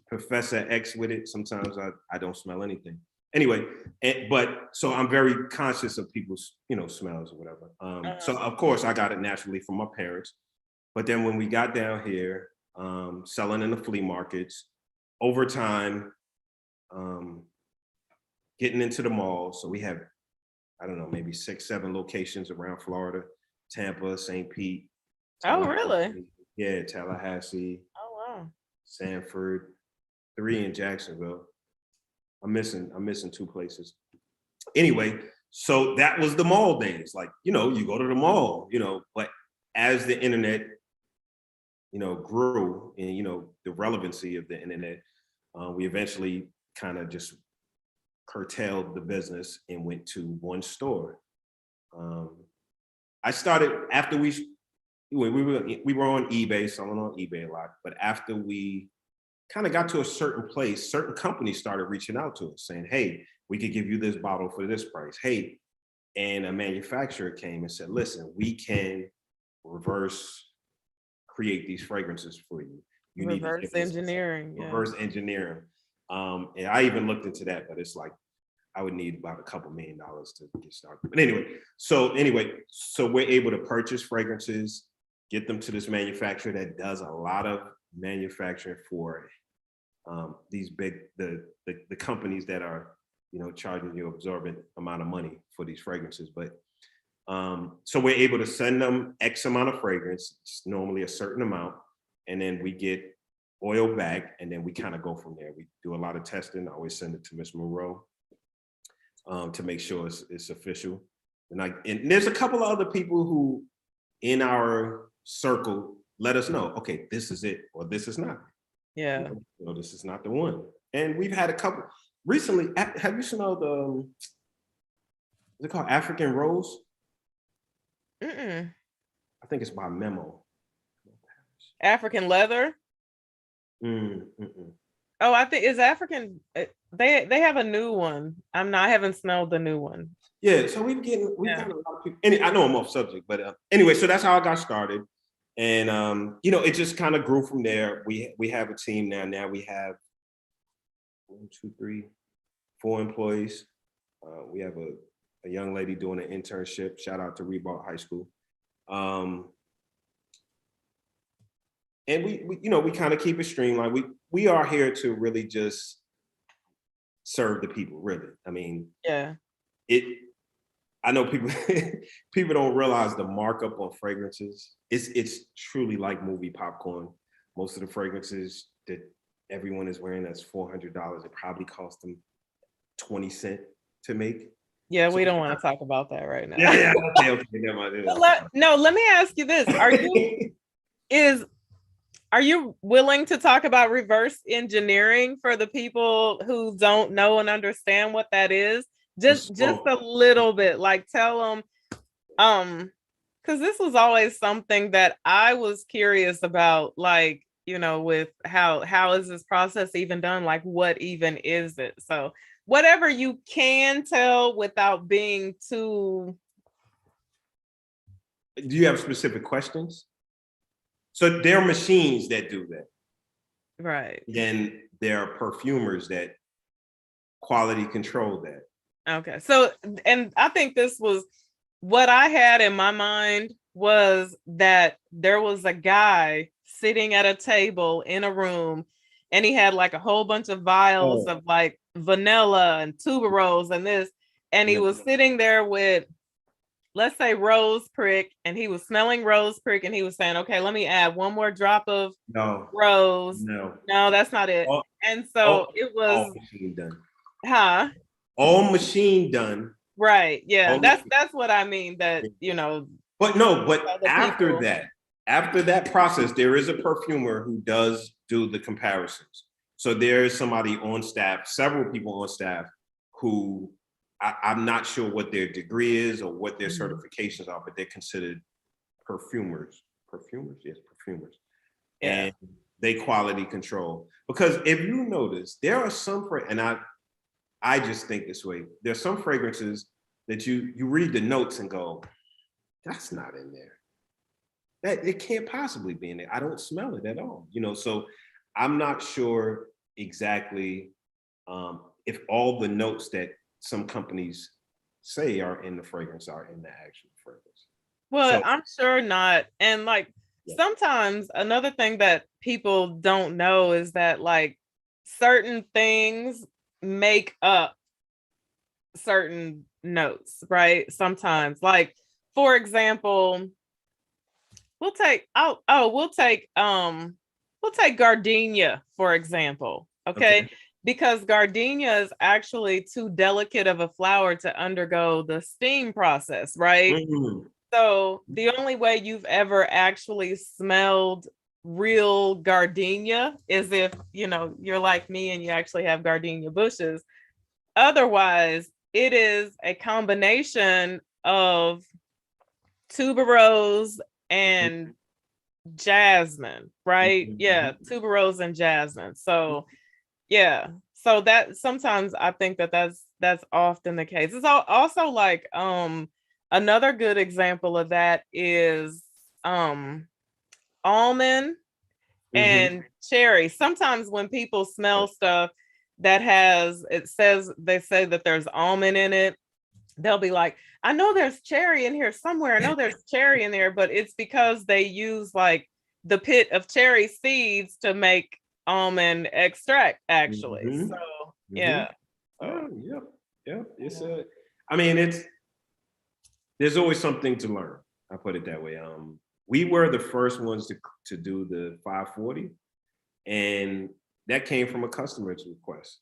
Professor X with it. Sometimes I don't smell anything. Anyway, but so I'm very conscious of people's, smells or whatever. So of course I got it naturally from my parents. But then when we got down here, selling in the flea markets, over time, getting into the malls. So we have, I don't know, maybe 6, 7 locations around Florida, Tampa, St. Pete. Oh, really? Yeah, Tallahassee. Oh, wow. Sanford, 3 in Jacksonville. I'm missing 2 places. Anyway, so that was the mall days. Like, you go to the mall, but as the internet, grew and, the relevancy of the internet, we eventually kind of just curtailed the business and went to one store. I started after we were on eBay, selling on eBay a lot, but after we kind of got to a certain place, certain companies started reaching out to us saying, hey, we could give you this bottle for this price. Hey, and a manufacturer came and said, listen, we can reverse create these fragrances for you. Reverse engineering. Reverse engineering. And I even looked into that, but it's like, I would need about $2 million to get started. But so we're able to purchase fragrances, get them to this manufacturer that does a lot of manufacturing for these big, the companies that are, charging you absorbent amount of money for these fragrances. But so we're able to send them X amount of fragrance, it's normally a certain amount, and then we get oil back, and then we kind of go from there. We do a lot of testing. I always send it to Miss Monroe to make sure it's official. And there's a couple of other people who in our circle let us know, okay, this is it, or this is not. Yeah. This is not the one. And we've had a couple recently. Have you smelled is it called African Rose? Mm-mm. I think it's by Memo. African leather. Oh, I think it's African. They have a new one. I haven't smelled the new one. Yeah, so we've got a lot of people. I know I'm off subject, but anyway, so that's how I got started, and it just kind of grew from there. We have a team now. Now we have 1, 2, 3, 4 employees. We have a young lady doing an internship. Shout out to Reebok High School. And we kind of keep it streamlined. We are here to really just serve the people, really. I mean, Yeah. I know people people don't realize the markup on fragrances. It's truly like movie popcorn. Most of the fragrances that everyone is wearing, that's $400. It probably cost them 20 cents to make. Yeah, So, we don't want to talk about that right now. yeah. Okay, never mind. No, let me ask you this. Are you willing to talk about reverse engineering for the people who don't know and understand what that is? Just a little bit, like tell them, because this was always something that I was curious about, like, with how is this process even done? Like, what even is it? So whatever you can tell without being too. Do you have specific questions? So there are machines that do that. Right. Then there are perfumers that quality control that. Okay. So, and I think this was what I had in my mind, was that there was a guy sitting at a table in a room, and he had like a whole bunch of vials of like vanilla and tuberose and this, and he was sitting there with, let's say, rose prick, and he was smelling rose prick, and he was saying, okay, let me add one more drop of rose. No, that's not it. And so it was all machine done. Huh? All machine done. Right. Yeah. That's what I mean. That, But after that process, there is a perfumer who does do the comparisons. So there is somebody on staff, several people on staff, who I'm not sure what their degree is or what their certifications are, but they're considered perfumers. Yes, perfumers. Yeah. And they quality control. Because if you notice, there are some, and I just think this way. There's some fragrances that you read the notes and go, that's not in there. That it can't possibly be in there. I don't smell it at all. So I'm not sure exactly if all the notes that some companies say are in the fragrance are in the actual fragrance. Well, I'm sure not. And like sometimes another thing that people don't know is that like certain things make up certain notes, right? Sometimes, like, for example, we'll take gardenia, for example. Okay. Because gardenia is actually too delicate of a flower to undergo the steam process, right? Mm-hmm. So the only way you've ever actually smelled real gardenia is if, you're like me and you actually have gardenia bushes. Otherwise, it is a combination of tuberose and jasmine, right? Yeah, tuberose and jasmine. So yeah, so that sometimes I think that's often the case. It's also like another good example of that is almond and cherry. Sometimes when people smell stuff that they say that there's almond in it, they'll be like, I know there's cherry in here somewhere. I know there's cherry in there, but it's because they use like the pit of cherry seeds to make almond extract, actually. So yeah. Yep. There's always something to learn. I put it that way. We were the first ones to do the 540, and that came from a customer's request.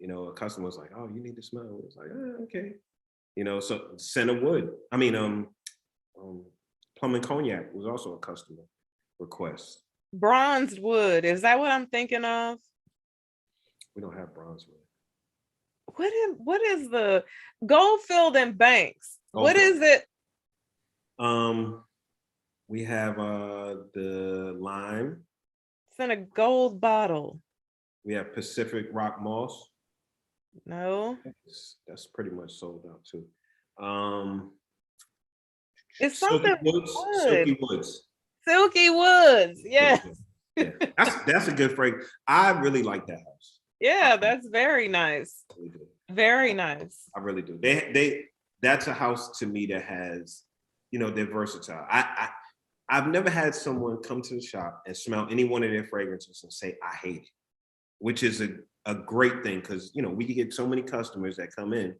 A customer was like, "Oh, you need to smell." It was like, okay. So scent of wood. Plum and cognac was also a customer request. Bronzed wood, is that what I'm thinking of? We don't have bronze wood. What is the Goldfield and Banks? What is it? We have the lime. It's in a gold bottle. We have Pacific Rock Moss. No. That's pretty much sold out too. It's something Silky Woods. Silky Woods, yes. Yeah. That's a good fragrance. I really like that house. Yeah, that's very nice. Really very nice. I really do. That's a house to me that has they're versatile. I've never had someone come to the shop and smell any one of their fragrances and say, I hate it, which is a great thing because, we get so many customers that come in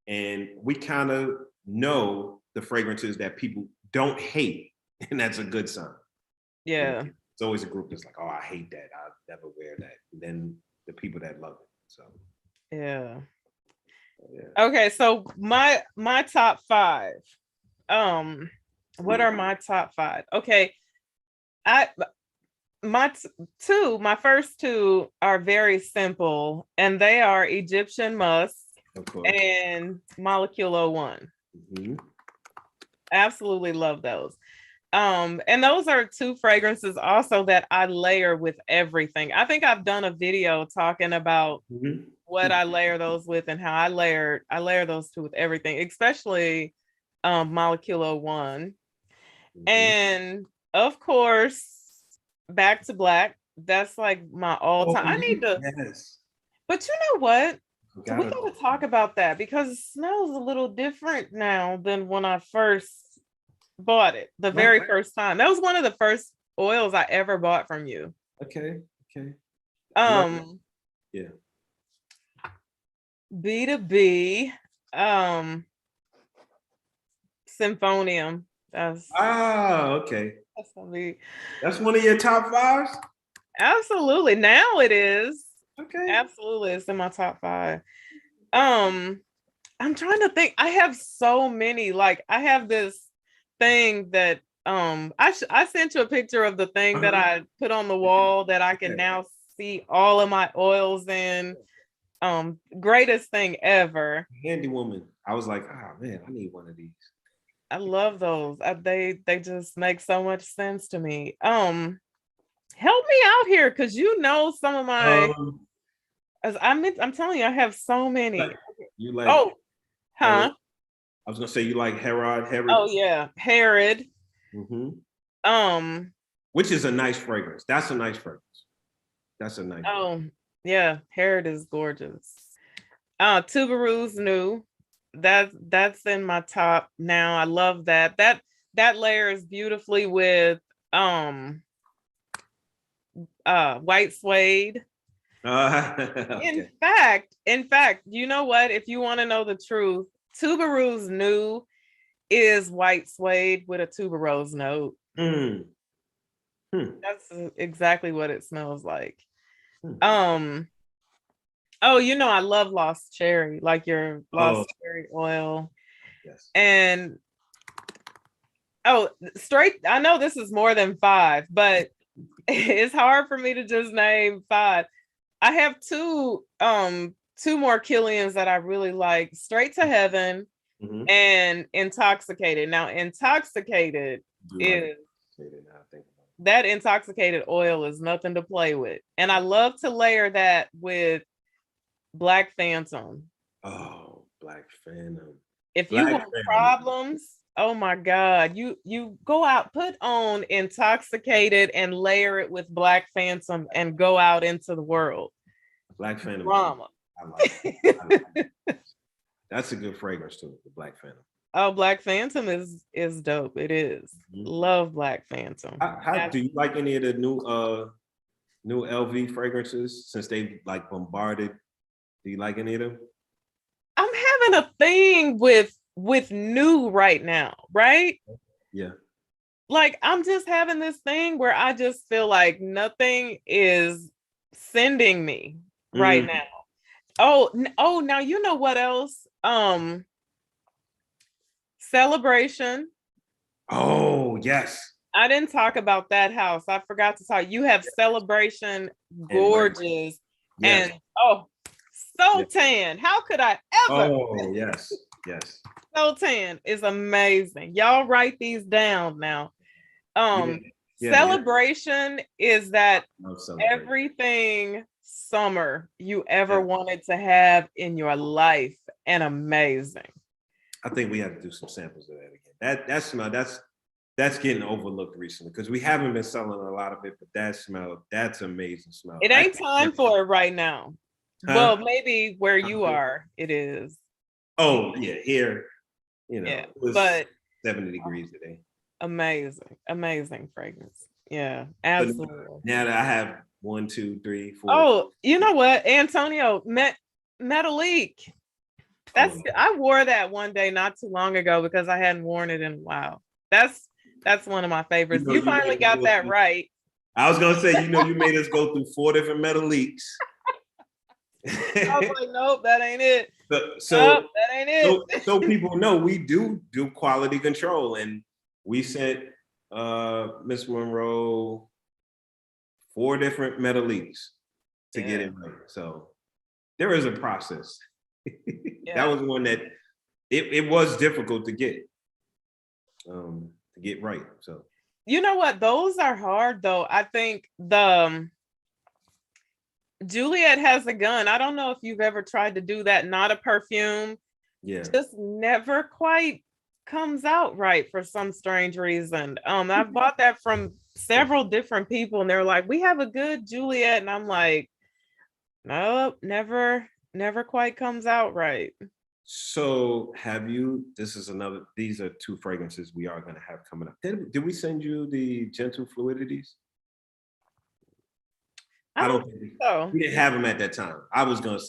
and we kind of know the fragrances that people don't hate. And that's a good sign. Yeah. It's always a group that's like, oh, I hate that. I'll never wear that. And then the people that love it. So, yeah. Yeah. Okay, so my top 5. What are my top 5? Okay, my first 2 are very simple, and they are Egyptian Musk and Molecule 01. Mm-hmm. Absolutely love those. And those are 2 fragrances also that I layer with everything. I think I've done a video talking about what I layer those with and how I layer those 2 with everything, especially Molecule 01. And of course, Back to Black. That's like my all-time. I need to. Yes. But you know what? We gotta talk about that because it smells a little different now than when I first bought it the very first time. That was one of the first oils I ever bought from you. Okay. Yeah. B2B, Symphonium. Okay. That's one of your top 5s? Absolutely. Now it is. Okay. Absolutely. It's in my top 5. I'm trying to think. I have so many. Like I have this thing that I sent you a picture of the thing that I put on the wall that I can now see all of my oils in. Greatest thing ever. Handy woman. I was like, oh man, I need one of these. I love those. They just make so much sense to me. Help me out here because some of my I'm telling you, I have so many. You like I was gonna say you like Herod. Oh yeah, Herod. Mm-hmm. Which is a nice fragrance. That's a nice fragrance. Fragrance. Yeah, Herod is gorgeous. Tuberose New. That's in my top now. I love that. That layers beautifully with white suede. Okay. In fact, you know what? If you want to know the truth, Tuberose New is white suede with a tuberose note. That's exactly what it smells like. I love Lost Cherry, like your Lost Cherry oil. Yes. And straight, I know this is more than 5, but it's hard for me to just name 5. I have 2 more Killians that I really like, Straight to Heaven and Intoxicated. Now, Intoxicated that intoxicated oil is nothing to play with. And I love to layer that with Black Phantom. Oh, Black Phantom. If you want problems, oh my God, you go out, put on Intoxicated and layer it with Black Phantom and go out into the world. Black Phantom. Drama. I like it. That's a good fragrance too, the Black Phantom. Oh, Black Phantom is dope. It is. Love Black Phantom. How do you like any of the new LV fragrances since they like bombarded? Do you like any of them? I'm having a thing with new right now, right? Yeah. Like I'm just having this thing where I just feel like nothing is sending me right now. Oh, now you know what else? Celebration. Oh, yes. I didn't talk about that house. I forgot to talk. You have Celebration, gorgeous, and so tan. How could I ever? Oh, yes. So tan is amazing. Y'all write these down now. Celebration is that everything summer you ever wanted to have in your life, and amazing. I think we have to do some samples of that again. That smell, that's getting overlooked recently because we haven't been selling a lot of it, but that smell, that's amazing smell. It ain't time for it right now. Well, maybe where you are, it is. Oh yeah, here, but 70 degrees today. Amazing fragrance. Yeah, But absolutely. now that I have 1, 2, 3, 4. Oh, you know what, Antonio, Malik. I wore that one day not too long ago because I hadn't worn it in a while. That's one of my favorites. You finally got that right. I was gonna say, you made us go through 4 different metal leaks. I was like, nope, that ain't it. So that ain't it. So people know we do quality control, and we sent Miss Monroe 4 different metal leaks to get it right. So there is a process. That was one that it was difficult to get right. So you know what? Those are hard though. I think the Juliet Has a Gun. I don't know if you've ever tried to do that, not a perfume. Yeah. Just never quite comes out right for some strange reason. I've bought that from several different people and they're like, we have a good Juliet. And I'm like, nope, never quite comes out right. So these are 2 fragrances we are going to have coming up. Did we send you the Gentle Fluidities? I don't think so. We didn't have them at that time. We was gonna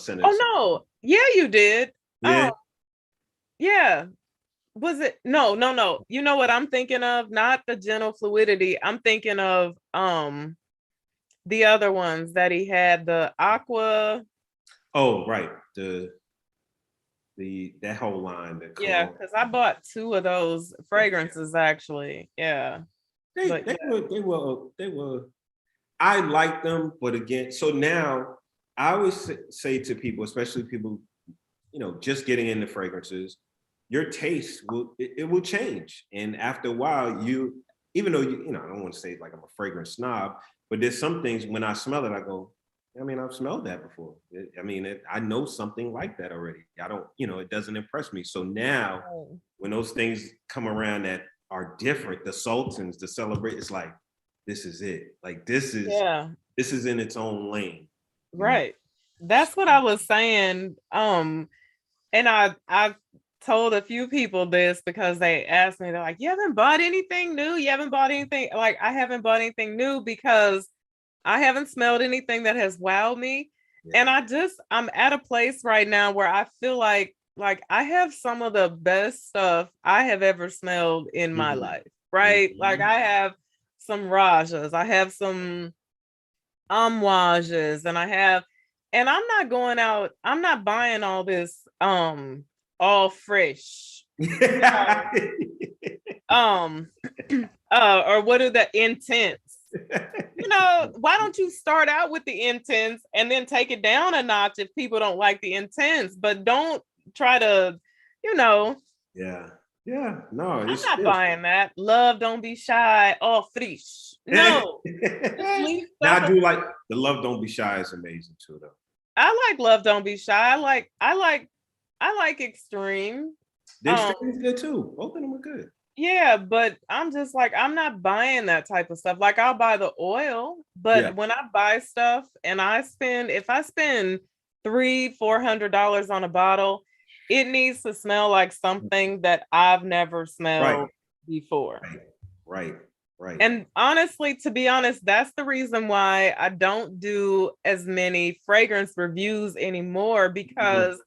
send it. Oh no. Yeah, you did. Yeah. Yeah. Was it? No. You know what I'm thinking of? Not the Gentle Fluidity. I'm thinking of the other ones that he had, the Aqua. Oh, right. That whole line. Yeah, because I bought 2 of those fragrances actually. Yeah. They were. I like them, but again, so now I always say to people, especially people, just getting into fragrances, your taste will change, and after a while, even though I don't want to say like I'm a fragrance snob, but there's some things when I smell it, I go, I've smelled that before. I know something like that already. I don't, it doesn't impress me. So now, when those things come around that are different, the sultans, the celebrate, it's like, this is it. Like this is in its own lane. Right. That's what I was saying. And I've told a few people this because they asked me, they're like, you haven't bought anything new? You haven't bought anything? Like, I haven't bought anything new because I haven't smelled anything that has wowed me. Yeah. And I'm at a place right now where I feel like I have some of the best stuff I have ever smelled in my life. Right. Like I have some Rajas, I have some Amouages, and I'm not going out, I'm not buying all this all fresh. Or what are the Intense? Why don't you start out with the Intense and then take it down a notch if people don't like the Intense, but don't try to, Yeah, no, I'm not buying that. Love Don't Be Shy, all frisch. No. Now I do like the Love Don't Be Shy is amazing too, though. I like Love Don't Be Shy. I like Extreme. The Extreme is good too. Both of them are good. Yeah, but I'm just like, I'm not buying that type of stuff. Like I'll buy the oil, but when I buy stuff and if I spend $300-$400 on a bottle, it needs to smell like something that I've never smelled before. Right. And honestly, to be honest, that's the reason why I don't do as many fragrance reviews anymore, because,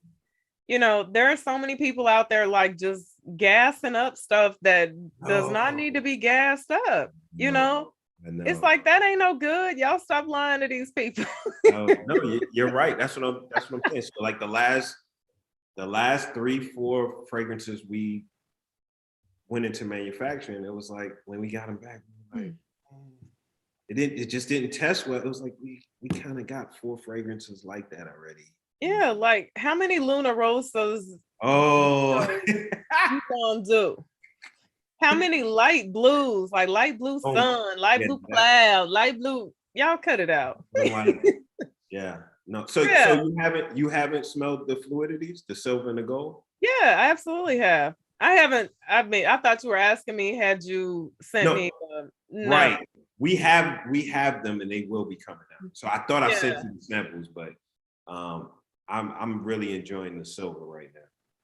there are so many people out there like just gassing up stuff that does not need to be gassed up. It's like, that ain't no good. Y'all stop lying to these people. No, you're right. That's what I'm saying. So like the last 3-4 fragrances we went into manufacturing, it was like when we got them back, it just didn't test well. It was like we kind of got 4 fragrances like that already. Yeah, like how many Luna Rosas you gonna do? How many light blues, like light blue sun, light blue cloud, light blue? Y'all cut it out. Yeah. No. So you haven't smelled the fluidities, the silver and the gold? Yeah, I absolutely have. I haven't. I thought you were asking me, had you sent me? No. Right. We have them, and they will be coming out. So I thought I sent you the samples, but I'm really enjoying the silver right now.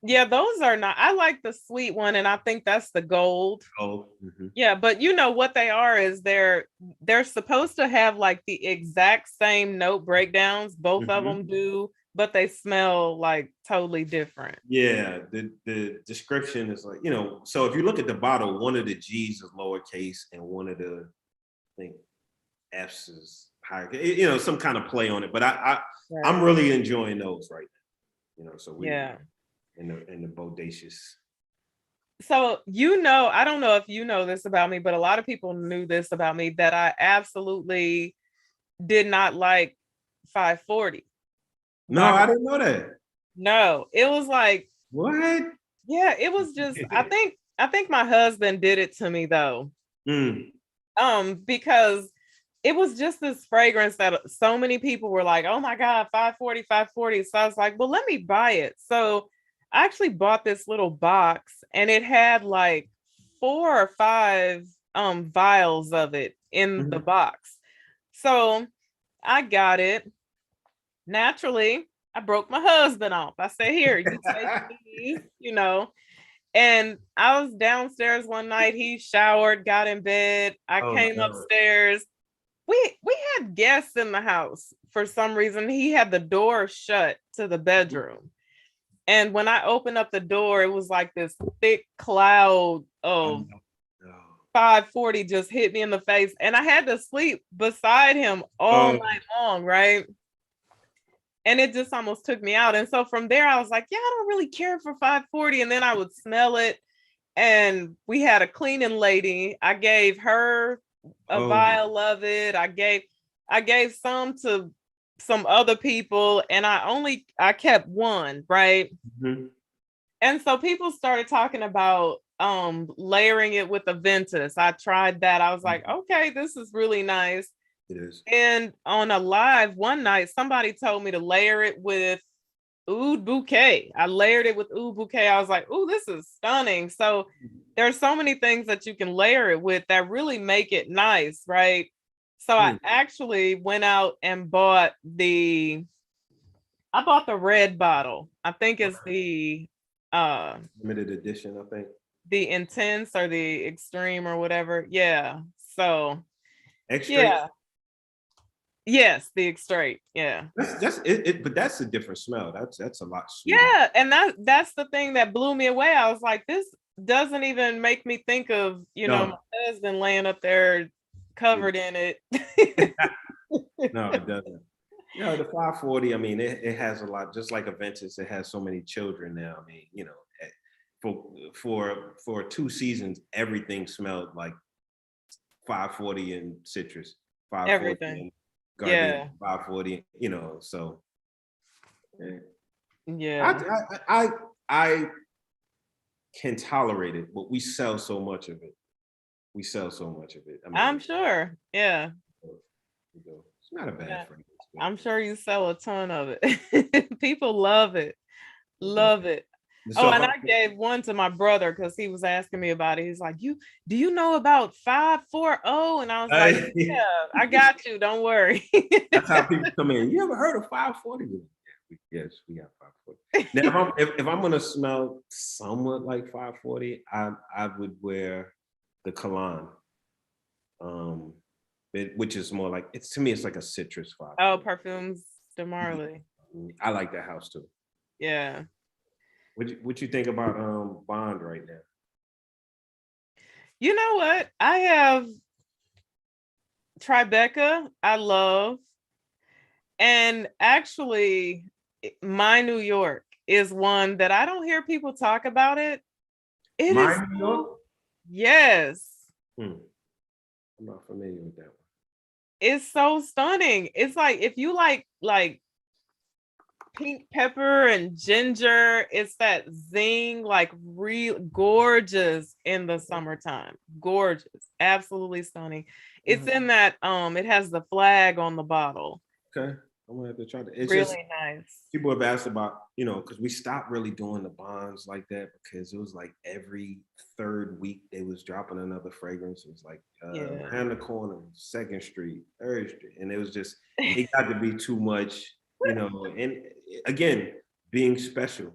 Yeah, those are not. I like the sweet one, and I think that's the gold. Oh, mhm. Yeah, but you know what they are is they're supposed to have like the exact same note breakdowns. Both of Mhm. them do, but they smell like totally different. Yeah, the description is like, so if you look at the bottle, one of the G's is lowercase and one of the, I think, F's is higher, some kind of play on it. But I'm Right. really enjoying those right now. So we Yeah. in the bodacious. So, I don't know if you know this about me, but a lot of people knew this about me that I absolutely did not like 540 No, vodka. I didn't know that. No, it was like, What? yeah, it was just, I think my husband did it to me though. Mm. Because it was just this fragrance that so many people were like, oh my God, 540, 540. So I was like, well, let me buy it. So I actually bought this little box and it had like 4 or 5 vials of it in the Mhm. box. So I got it. Naturally, I broke my husband off. I said, here, you take these. And I was downstairs one night. He showered, got in bed. I Oh came no. upstairs. We had guests in the house for some reason. He had the door shut to the bedroom. And when I opened up the door, it was like this thick cloud Oh, of no. 540 just hit me in the face. And I had to sleep beside him all Oh, night long, right? And it just almost took me out. And so from there, I was like, yeah, I don't really care for 540. And then I would smell it. And we had a cleaning lady. I gave her a oh, vial of it. I gave some to some other people, and I kept one, right? mhm. And so people started talking about layering it with a ventus. I tried that. I was like, okay, this is really nice. It is. And on a live one night, somebody told me to layer it with oud bouquet. I layered it with oud bouquet. I was like, "Ooh, this is stunning." So there's so many things that you can layer it with that really make it nice, right? So I Mm. actually went out and bought the red bottle. I think it's uh Limited edition, I think. the intense or the extreme or whatever. Yeah. So Extra. yeah. Yes, the extreme. Yeah. That's it, but that's a different smell. That's a lot sweeter. Yeah, and that's the thing that blew me away. I was like, this doesn't even make me think of, my No, husband laying up there covered in it. no, it doesn't. The 540, I mean, it has a lot, just like Aventus, it has so many children now. I mean, for 2 seasons, everything smelled like 540 and citrus, 540 Everything. and gardenia, Yeah. 540, so eh, Yeah. I can tolerate it, but we sell so much of it. We sell so much of it. I I'm mean, sure. Yeah. it's not a bad Yeah. fragrance, but I'm sure you sell a ton of it. People love it. yeah. Love it. So Oh, if and I gave one to my brother because he was asking me about it. He's like, do you know about 540? And I was like, yeah, I got you. Don't worry. that's how people come in. You ever heard of 540? Yes, we got 540. Now, if I'm gonna smell somewhat like 540, I would wear the cologne, um, which is more like, it's to me, it's like a citrus Oh, 540. perfumes de Marley. I like that house too. Yeah. What you think about Bond right now? You know what? I have Tribeca, I love. And actually, My New York is one that I don't hear people talk about it. It is My New York? so, yes, Hmm, I'm not familiar with that it's so stunning. It's like if you like pink pepper and ginger, it's that zing, like real gorgeous in the summertime. Gorgeous, absolutely stunning. It's one. in that it has the flag on the bottle. Okay, I'm gonna have to try that. It's just Really nice. people have asked about, because we stopped really doing the bonds like that because it was like every third week they was dropping another fragrance. It was like Yeah. around the corner, Second Street, Third Street, and it got to be too much, and again, being special.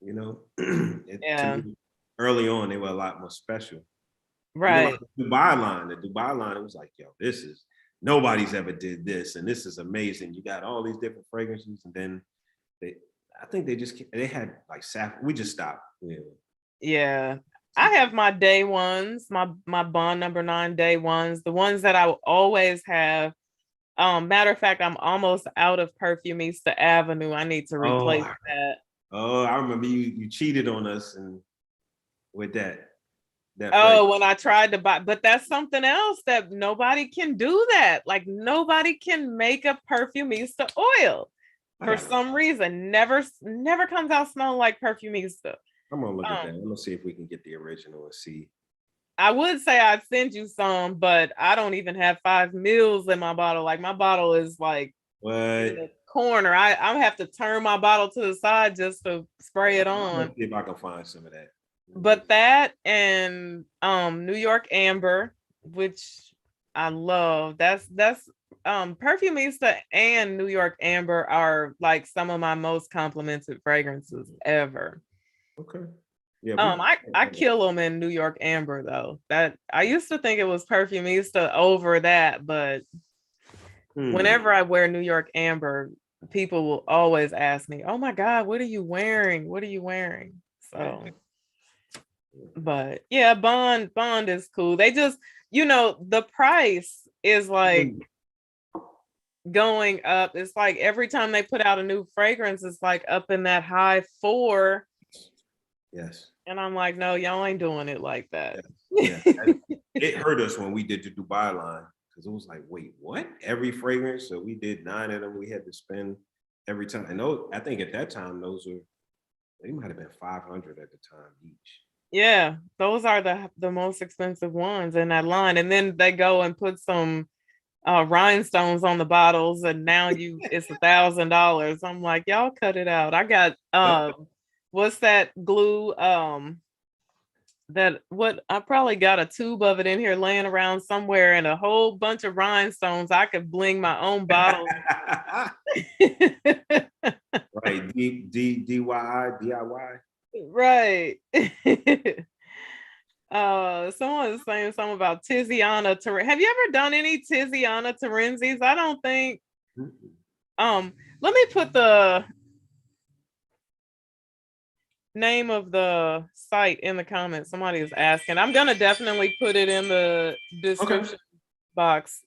You know, Yeah. to me, early on, they were a lot more special. Even Right. like the Dubai line, it was like, yo, nobody's ever did this, and this is amazing. You got all these different fragrances, and then I think they had like we just stopped. Yeah. Yeah. I have my day ones, my Bond number 9 day ones, the ones that I will always have. Matter of fact, I'm almost out of Perfumista Avenue. I need to replace that. Oh, I remember you cheated on us and with that. Oh, when I tried to buy, but that's something else that nobody can do that. Like nobody can make a Perfumista oil for some reason. Never comes out smelling like Perfumista. I'm gonna look at that. I'm gonna see if we can get the original and see. I would say I'd send you some, but I don't even have 5 mils in my bottle. Like my bottle is like in the corner. I have to turn my bottle to the side just to spray it on. Let's see if I can find some of that. But that and New York Amber, which I love. That's Perfumista and New York Amber are like some of my most complimented fragrances ever. Okay. Yeah. I kill them in New York Amber though. That I used to think it was Perfumista over that, but whenever I wear New York Amber, people will always ask me, "Oh my God, what are you wearing? What are you wearing?" So, but yeah, Bond is cool. They just, the price is like going up. It's like every time they put out a new fragrance, it's like up in that high 4. Yes. And I'm like, no, y'all ain't doing it like that. Yeah. It hurt us when we did the Dubai line because it was like, wait, what? Every fragrance. So we did 9 of them. We had to spend every time. And I think at that time, they might have been 500 at the time each. Yeah, those are the most expensive ones in that line. And then they go and put some rhinestones on the bottles, and now it's $1,000. I'm like, y'all cut it out. I got what's that glue? I probably got a tube of it in here laying around somewhere and a whole bunch of rhinestones. I could bling my own bottle. Right. DIY. Right. Someone is saying something about Tiziana Terenzi. Have you ever done any Tiziana Terenzis? I don't think. Let me put the name of the site in the comments. Somebody is asking. I'm gonna definitely put it in the description box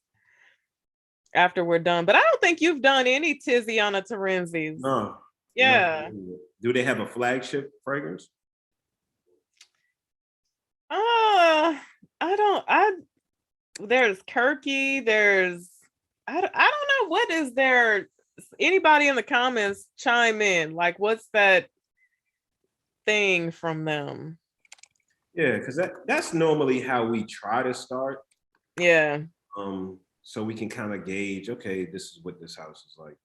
after we're done. But I don't think you've done any Tiziana Terenzis. No. Yeah. No. Do they have a flagship fragrance? There's Kirky, I don't know, what is there? Anybody in the comments chime in, like what's that thing from them? Yeah, because that's normally how we try to start. Yeah. So we can kind of gauge, okay, this is what this house is like.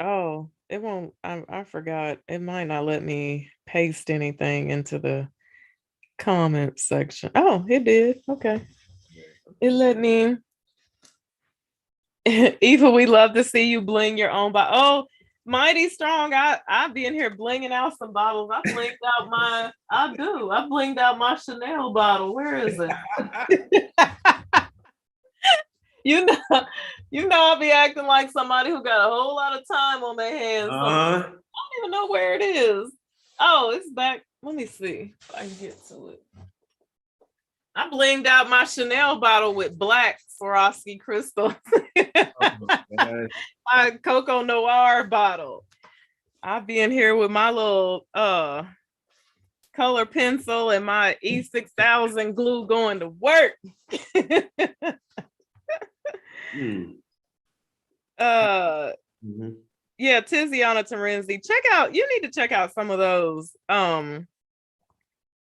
Oh, it won't. I forgot. It might not let me paste anything into the comment section. Oh, it did. Okay. It let me. Eva, we love to see you bling your own bottle. Oh, mighty strong. I be in here blinging out some bottles. I blinged out my Chanel bottle. Where is it? You know, I'll be acting like somebody who got a whole lot of time on their hands. So I don't even know where it is. Oh, it's back. Let me see if I can get to it. I blinged out my Chanel bottle with black Swarovski crystal. My Coco Noir bottle. I'll be in here with my little color pencil and my E6000 glue going to work. Yeah, Tiziana Terenzi. You need to check out some of those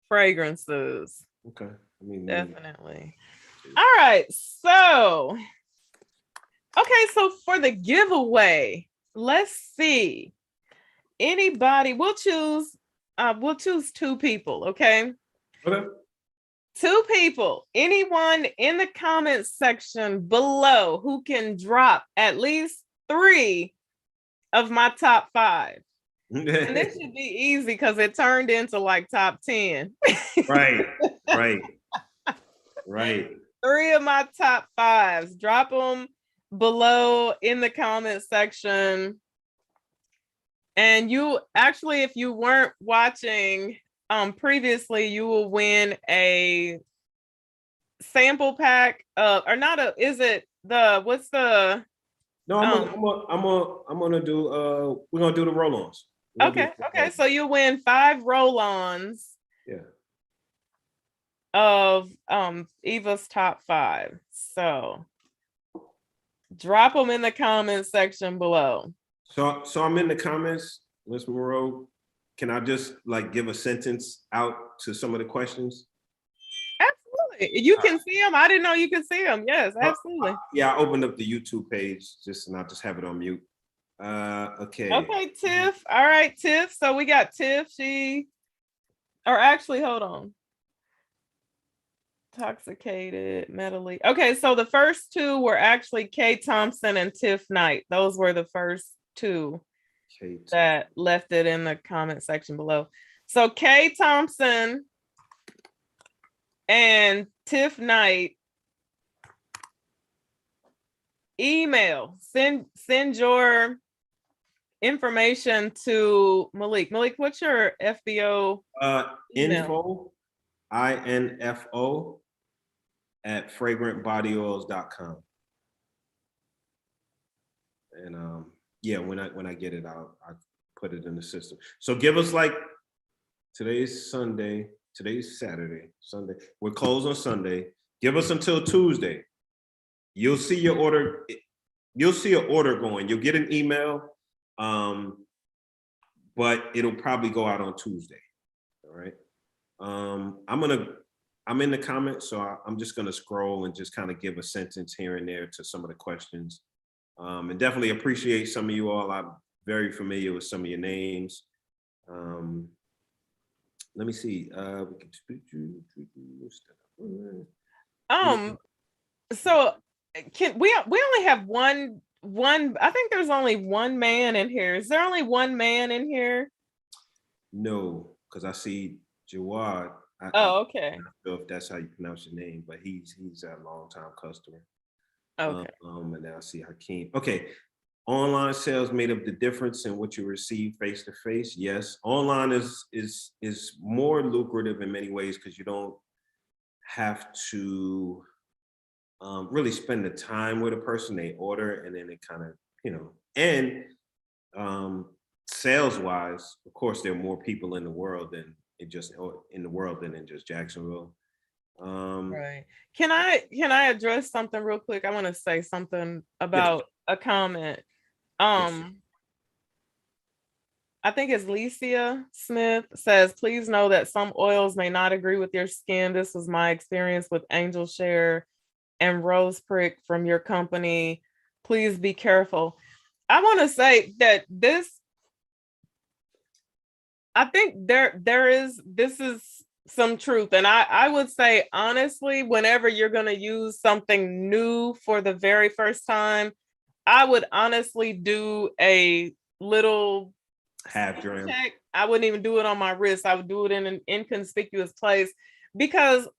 fragrances. Okay. Definitely. All right. So for the giveaway, let's see. Anybody, we'll choose 2 people, okay? Okay. 2 people, anyone in the comments section below who can drop at least 3 of my top 5. And this should be easy because it turned into like top 10. Right, right, right. 3 of my top 5s. Drop them below in the comment section. And you actually, if you weren't watching previously, you will win a sample pack or not a, is it the, what's the? No, I'm gonna do we're gonna do the roll-ons. Okay, so you win 5 roll-ons. Yeah. Of Eva's top 5. So drop them in the comment section below. So I'm in the comments, Ms. Moreau. Can I just like give a sentence out to some of the questions? Absolutely. You can see them. I didn't know you could see them. Yes, absolutely. Yeah, I opened up the YouTube page and I'll just have it on mute. Okay. Okay, Tiff. All right, Tiff. So we got Tiff. Actually, hold on. Intoxicated, mentally. Okay, so the first 2 were actually Kay Thompson and Tiff Knight. Those were the first 2 that left it in the comment section below. So Kay Thompson and Tiff Knight, email, send your information to Malik. Malik, what's your FBO email? info at fragrantbodyoils.com. And yeah, when I get it out, I put it in the system. So give us like, today's Sunday, today's Saturday, Sunday. We're closed on Sunday. Give us until Tuesday. You'll see your order. You'll see an order going. You'll get an email, but it'll probably go out on Tuesday. All right. I'm in the comments, so I'm just gonna scroll and just kind of give a sentence here and there to some of the questions. And definitely appreciate some of you all. I'm very familiar with some of your names. Let me see. So can we only have one, I think there's only one man in here. Is there only one man in here? No, because I see Jawad. Okay. I don't know if that's how you pronounce your name, but he's a longtime customer. Okay. And now I see Hakeem. Okay. Online sales made up the difference in what you receive face to face. Yes, online is more lucrative in many ways because you don't have to really spend the time with a person. They order and then it kind of, and sales wise, of course, there are more people in the world than in just Jacksonville. Right. Can I address something real quick? I want to say something about a comment. I think it's Licia Smith says, please know that some oils may not agree with your skin. This was my experience with Angel Share and Rose Prick from your company. Please be careful. I want to say that I think this is some truth. And I would say, honestly, whenever you're going to use something new for the very first time, I would honestly do a little half dram check. I wouldn't even do it on my wrist. I would do it in an inconspicuous place because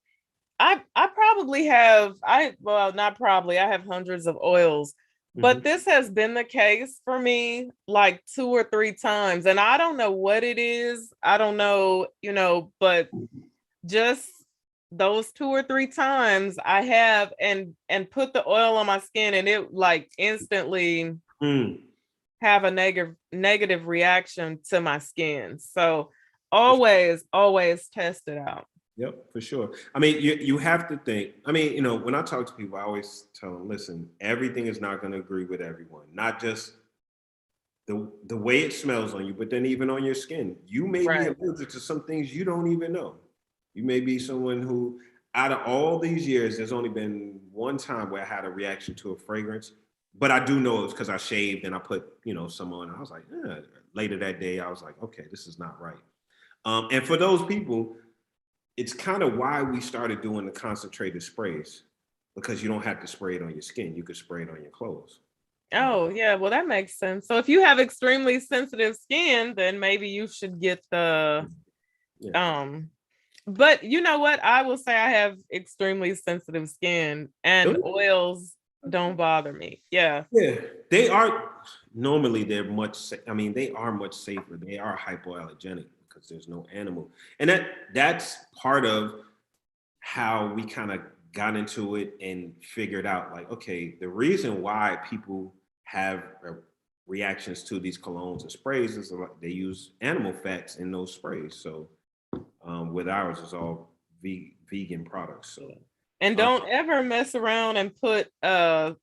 I probably have, not probably, I have hundreds of oils, but this has been the case for me like 2 or 3 times. And I don't know what it is. I don't know, but just those 2 or 3 times I have and put the oil on my skin and it like instantly have a negative reaction to my skin. So always test it out. Yep, for sure. I mean, you have to think. I mean, when I talk to people, I always tell them, listen, everything is not going to agree with everyone. Not just the way it smells on you, but then even on your skin. You may be allergic to some things you don't even know. You may be someone who, out of all these years, there's only been one time where I had a reaction to a fragrance. But I do know it's because I shaved and I put, some on. I was like, later that day, I was like, okay, this is not right. And for those people, it's kind of why we started doing the concentrated sprays, because you don't have to spray it on your skin. You could spray it on your clothes. Oh, yeah. Well, that makes sense. So if you have extremely sensitive skin, then maybe you should get the Yeah. but you know what? I will say I have extremely sensitive skin and Really? oils don't bother me. Yeah. Yeah, they are normally they're I mean, they are much safer. They are hypoallergenic because there's no animal. And that's part of how we kind of got into it and figured out like, okay, the reason why people have reactions to these colognes and sprays is like they use animal fats in those sprays. So with ours, it's all vegan products. So And um, don't ever mess around and put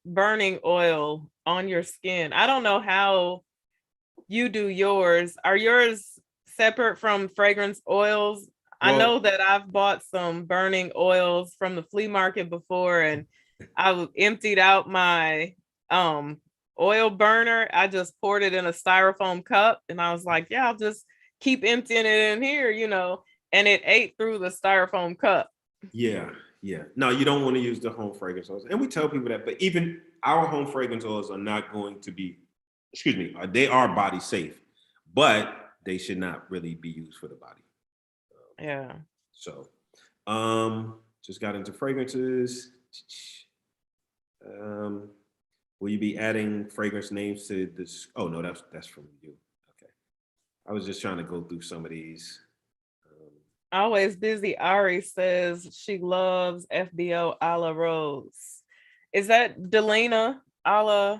burning oil on your skin. I don't know how you do yours. Are yours separate from fragrance oils? I know well, that I've bought some burning oils from the flea market before and I emptied out my um oil burner. I just poured it in a styrofoam cup and I was like, yeah, I'll just keep emptying it in here, and it ate through the styrofoam cup. yeah, yeah. No, you don't want to use the home fragrance oils. And we tell people that, but even our home fragrance oils are not going to be, excuse me, they are body safe, but they should not really be used for the body. Yeah. So, just got into fragrances. Um, will you be adding fragrance names to this? Oh no, that's from you. Okay. I was just trying to go through some of these. Always busy. Ari says she loves FBO a la Rose. Is that Delena a la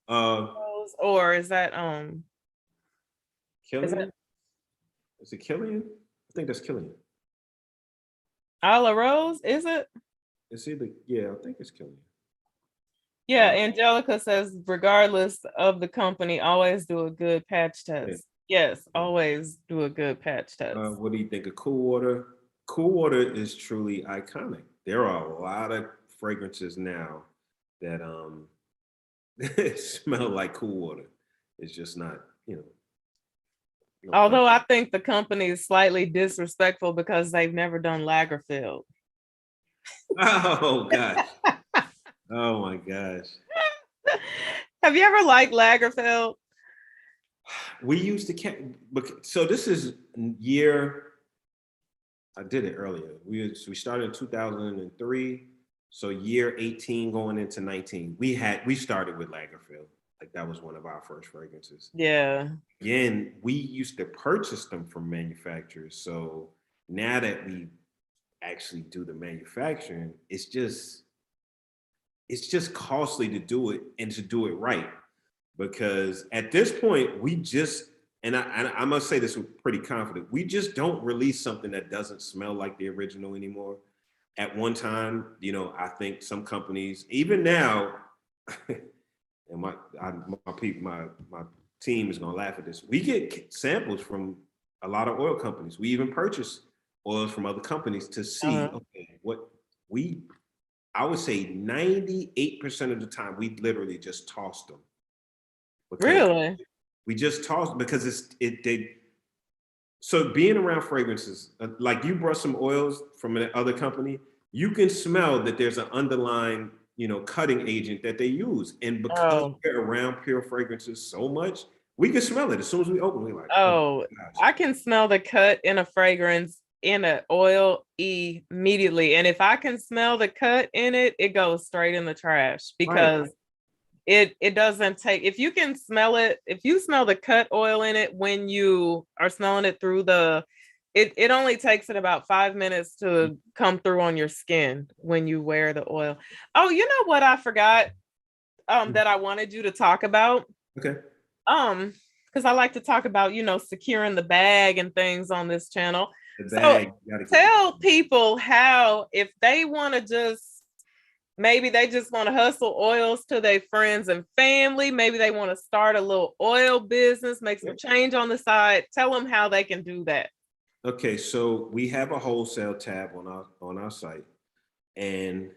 Uh, Rose, or is that Killian? Is it Killian? I think that's Killian. a la Rose? Is it? It's either, yeah, I think it's Killian. Yeah, Uh, Angelica says, regardless of the company, always do a good patch yeah. test. Yes, always do a good patch test. What do you think of Cool Water? Cool Water is truly iconic. There are a lot of fragrances now that smell like Cool Water. It's just not, no pun. Although I think the company is slightly disrespectful because they've never done Lagerfeld. Oh gosh. Oh my gosh. Have you ever liked Lagerfeld? We used to so this is year I did it earlier. We started in 2003, so year 18 going into 19. We started with Lagerfeld. Like that was one of our first fragrances. Yeah. Again, we used to purchase them from manufacturers. So now that we actually do the manufacturing, it's just costly to do it and to do it right. Because at this point, we just and I must say this with pretty confident, we just don't release something that doesn't smell like the original anymore. At one time, I think some companies, even now, and my people, my team is gonna laugh at this. We get samples from a lot of oil companies. We even purchase oils from other companies to see, Uh-huh. okay, what we I would say 98% of the time we literally just toss them because Really? we just toss because they so being around fragrances like you brought some oils from another company, you can smell that there's an underlying cutting agent that they use, and because Oh, we're around pure fragrances so much, we can smell it as soon as we open. We're like, oh oh, my gosh. I can smell the cut in a fragrance in an oil immediately. And if I can smell the cut in it, it goes straight in the trash Right. because it doesn't take if you can smell it, if you smell the cut oil in it when you are smelling it through it only takes it about 5 minutes to come through on your skin when you wear the oil. Oh, you know what I forgot that I wanted you to talk about? Okay. Because I like to talk about, securing the bag and things on this channel. The So bag, you gotta keep the tell people how, if they want to maybe they just want to hustle oils to their friends and family. Maybe they want to start a little oil business, make some change on the side. Tell them how they can do that. Okay, so we have a wholesale tab on our site, and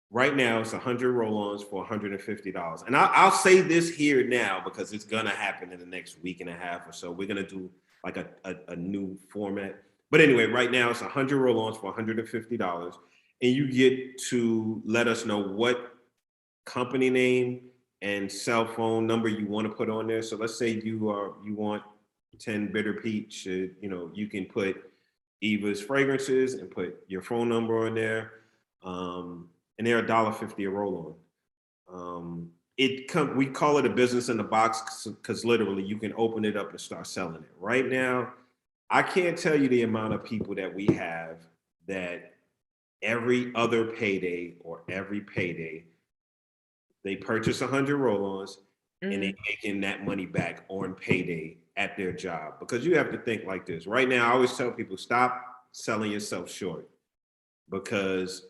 right now it's 100 roll-ons for $150. And I'll say this here now because it's gonna happen in the next week and a half or so. We're gonna do like a new format. But anyway, right now it's 100 roll-ons for $150, and you get to let us know what company name and cell phone number you want to put on there. So let's say you want 10 bitter peach, you can put Eva's fragrances and put your phone number on there. And they're $1.50 a roll on. We call it a business in the box because literally you can open it up and start selling it. Right now, I can't tell you the amount of people that we have that every other payday or every payday, they purchase 100 roll-ons and they making that money back on payday at their job. Because you have to think like this. Right now, I always tell people, stop selling yourself short. Because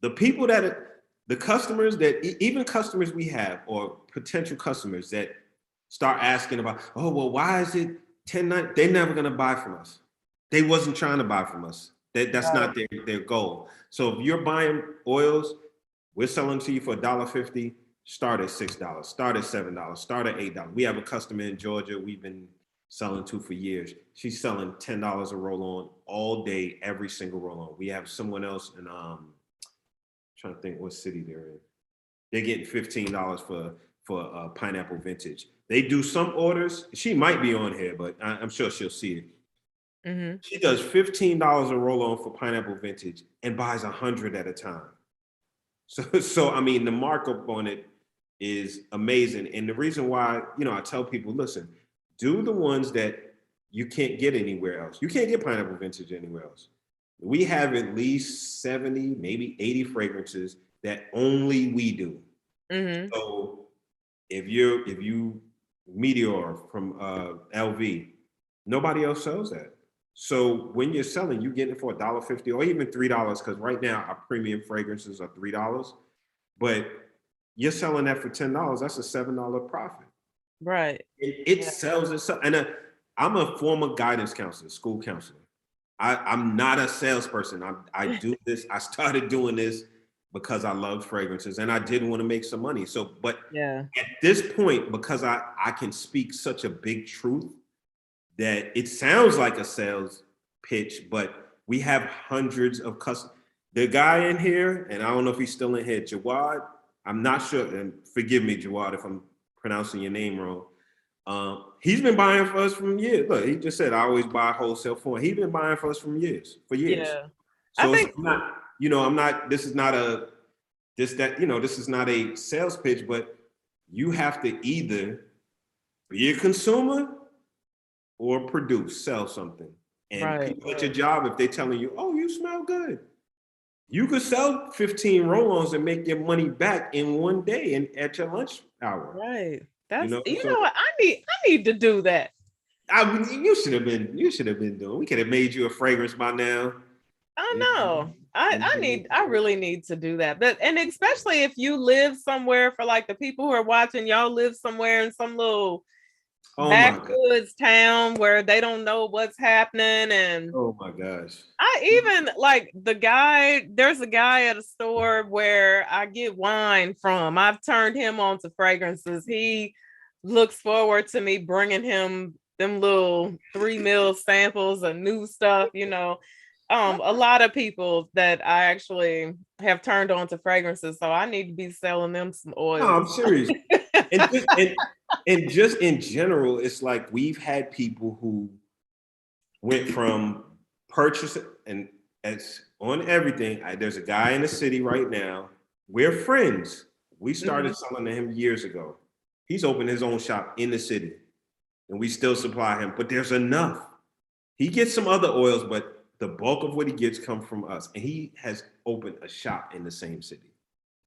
the people the customers even customers we have or potential customers that start asking about, oh, well, why is it 10.9? They're never going to buy from us. They wasn't trying to buy from us. That's not their goal. So if you're buying oils, we're selling to you for $1.50. Start at $6, start at $7, start at $8. We have a customer in Georgia we've been selling to for years. She's selling $10 a roll on all day, every single roll on. We have someone else in trying to think what city they're in. They're getting $15 for pineapple vintage. They do some orders. She might be on here, but I'm sure she'll see it. She does $15 a roll on for pineapple vintage and buys 100 at a time. So I mean, the markup on it is amazing. And the reason why, I tell people, listen, do the ones that you can't get anywhere else. You can't get pineapple vintage anywhere else. We have at least 70, maybe 80 fragrances that only we do. So if you Meteor from LV, nobody else sells that. So when you're selling, you get it for $1.50 or even $3, because right now our premium fragrances are $3. But you're selling that for $10. That's a $7 profit. Right. It sells itself. And I'm a former guidance counselor, school counselor. I'm not a salesperson. I do this. I started doing this because I loved fragrances and I did want to make some money. So, but at this point, because I can speak such a big truth that it sounds like a sales pitch, but we have hundreds of customers. The guy in here, and I don't know if he's still in here, Jawad, I'm not sure, and forgive me, Jawad, if I'm pronouncing your name wrong. He's been buying for us from years. Look, he just said, I always buy wholesale for him. He's been buying for us for years. Yeah. So it's not, this is not a sales pitch, but you have to either be a consumer or produce, sell something. And people at your job, if they're telling you, oh, you smell good, you could sell 15 roll-ons and make your money back in one day and at your lunch hour. Right. That's what I need to do that. I mean, you should have been doing. We could have made you a fragrance by now. I know. I really need to do that. But and especially if you live somewhere, for like the people who are watching, y'all live somewhere in some little backwoods town where they don't know what's happening. And oh my gosh. I even like there's a guy at a store where I get wine from. I've turned him on to fragrances. He looks forward to me bringing him them little 3 ml samples of new stuff, a lot of people that I actually have turned on to fragrances. So I need to be selling them some oil. No, I'm serious. and just in general, it's like we've had people who went from purchasing, and it's on everything. There's a guy in the city right now. We're friends. We started selling to him years ago. He's opened his own shop in the city, and we still supply him. But there's enough. He gets some other oils, but the bulk of what he gets come from us. And he has opened a shop in the same city.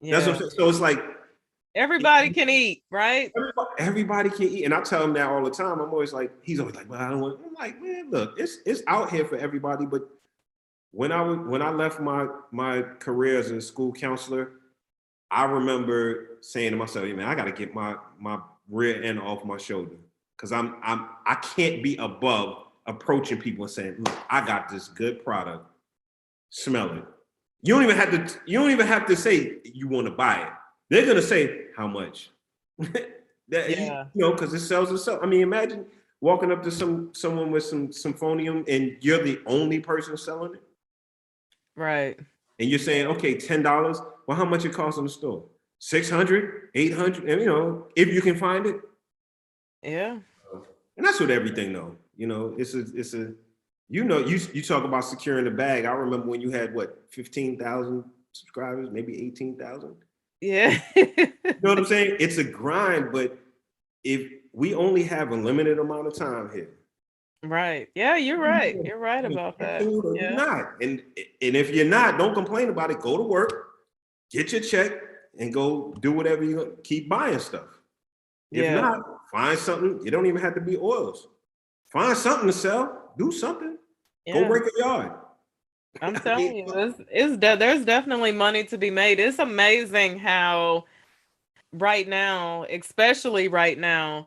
Yeah. That's what I'm saying. So it's like everybody can eat, right? Everybody can eat. And I tell him that all the time. I'm always like, he's always like, well, I don't want. I'm like, man, look, it's out here for everybody. But when I left my career as a school counselor, I remember saying to myself, hey, man, I got to get my rear end off my shoulder, because I can't be above approaching people and saying, look, I got this good product. Smell it. You don't even have to say you want to buy it. They're gonna say how much. Because it sells itself. I mean, imagine walking up to someone with some symphonium and you're the only person selling it. Right. And you're saying, okay, $10. Well, how much it costs in the store? 600, 800, and if you can find it. Yeah. And that's with everything though. It's a you talk about securing the bag. I remember when you had what, 15,000 subscribers, maybe 18,000. Yeah. You know what I'm saying? It's a grind, but if we only have a limited amount of time here. Right. Yeah, you're right. You're right about that. You're Yeah. not. And if you're not, don't complain about it. Go to work, get your check, and go do whatever you keep buying stuff. If Yeah. not, find something. You don't even have to be Oilz. Find something to sell. Do something. Go Yeah. break a yard. I'm telling you, there's definitely money to be made. It's amazing how right now, especially right now,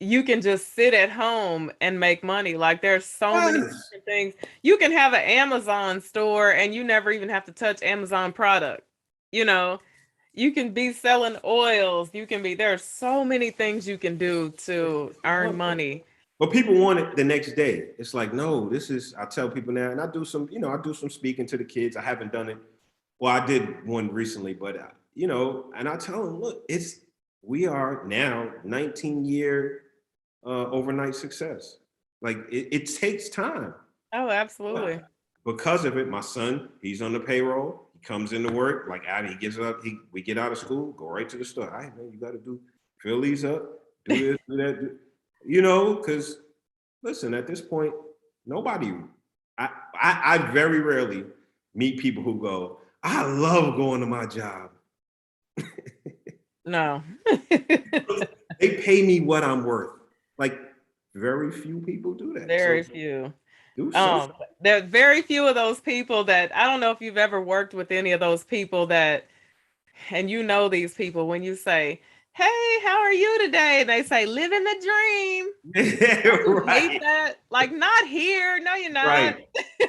you can just sit at home and make money. Like there's so many Yes. different things. You can have an Amazon store and you never even have to touch Amazon product. You know, you can be selling oils. There's so many things you can do to earn money. But people want it the next day. It's like, no, I tell people now, and I do some speaking to the kids. I haven't done it. Well, I did one recently, but and I tell them, look, we are now 19-year overnight success. Like it takes time. Oh, absolutely. Because of it, my son, he's on the payroll. He comes into work, he gets up, we get out of school, go right to the store. All right, man, you got to fill these up, do this, do that, because listen, at this point, I very rarely meet people who go, I love going to my job. No. They pay me what I'm worth. Like very few people do that. Very few. Do something. There are very few of those people that I don't know if you've ever worked with any of those people and these people when you say, hey, how are you today? And they say, living the dream. Right. Hate that. Like, not here. No, you're not.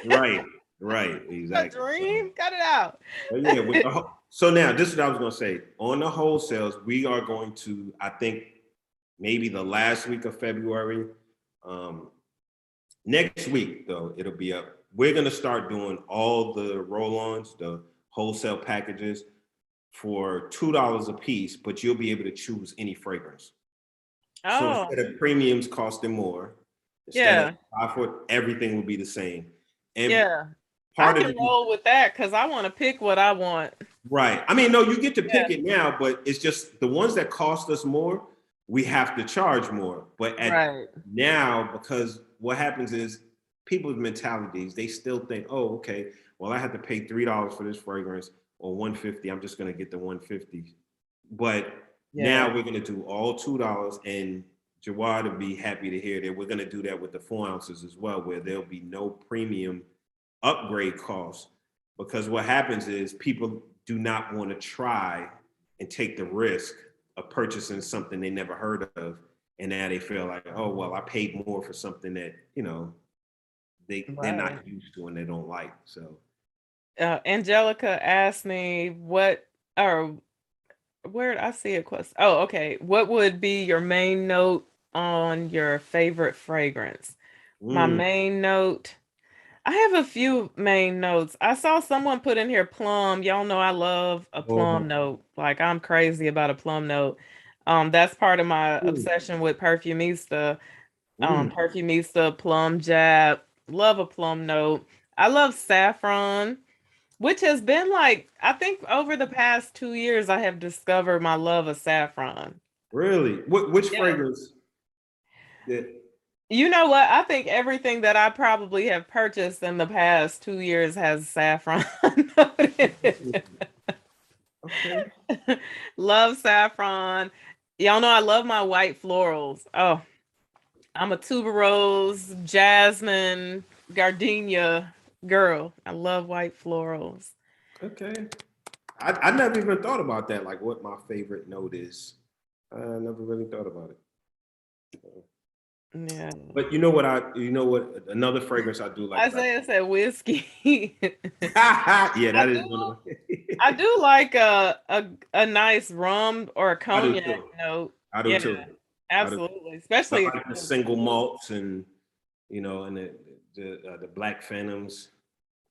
Right. Exactly. A dream. Cut it out. Yeah. So now this is what I was going to say. On the wholesales, we are going to, I think, maybe the last week of February. Next week, though, it'll be up. We're going to start doing all the roll-ons, the wholesale packages for $2 a piece, but you'll be able to choose any fragrance. Oh. So instead of premiums costing more, everything will be the same. And I can roll with that because I want to pick what I want. Right. I mean, no, you get to pick it now, but it's just the ones that cost us more, we have to charge more. But now, because what happens is people's mentalities, they still think, oh, okay, well, I have to pay $3 for this fragrance or $150. I'm just going to get the $150. But now we're going to do all $2, and Jawad would be happy to hear that we're going to do that with the 4 ounces as well, where there'll be no premium upgrade costs. Because what happens is people do not want to try and take the risk of purchasing something they never heard of. And now they feel like, oh, well, I paid more for something that, they're not used to and they don't like. So Angelica asked me where did I see a question? Oh, okay. What would be your main note on your favorite fragrance? My main note, I have a few main notes. I saw someone put in here plum. Y'all know I love a plum note. Like I'm crazy about a plum note. That's part of my obsession with Perfumista. Perfumista, plum jab. Love a plum note. I love saffron, which has been like, I think over the past 2 years, I have discovered my love of saffron. Really? Which fragrance? You know what? I think everything that I probably have purchased in the past 2 years has saffron. Okay. Love saffron. Y'all know I love my white florals. Oh, I'm a tuberose, jasmine, gardenia girl. I love white florals. Okay. I never even thought about that, like what my favorite note is. I never really thought about it. Yeah. But you know what another fragrance I do like. Isaiah said whiskey. Yeah, that is one of I do like a nice rum or a cognac note. I do too. Absolutely. Especially like the single malts and and the black phantoms.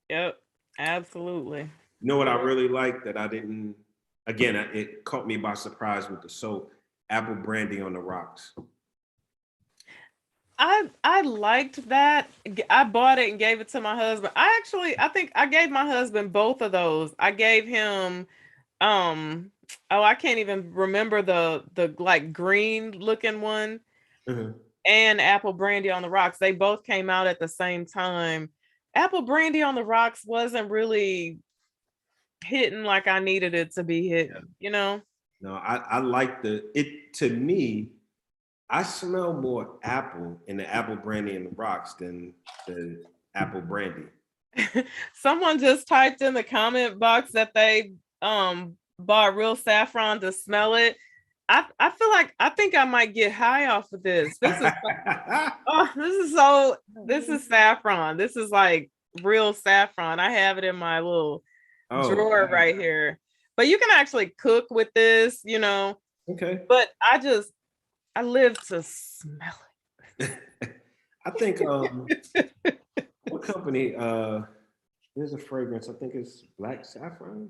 Yep, absolutely. You know what I really like that I didn't again, it caught me by surprise with the soap, apple brandy on the rocks. I liked that. I bought it and gave it to my husband. I think I gave my husband both of those. I gave him oh, I can't even remember the like green looking one Mhm. and apple brandy on the rocks. They both came out at the same time. Apple brandy on the rocks wasn't really hitting like I needed it to be Yeah. hitting, you know? No, I like it. To me, I smell more apple in the apple brandy and the rocks than the apple brandy. Someone just typed in the comment box that they bought real saffron to smell it. I feel like I think I might get high off of this. This is saffron. This is like real saffron. I have it in my little Oh, drawer right here. But you can actually cook with this, you know. okay. But I live to smell I think what company there's a fragrance, I think it's black saffron.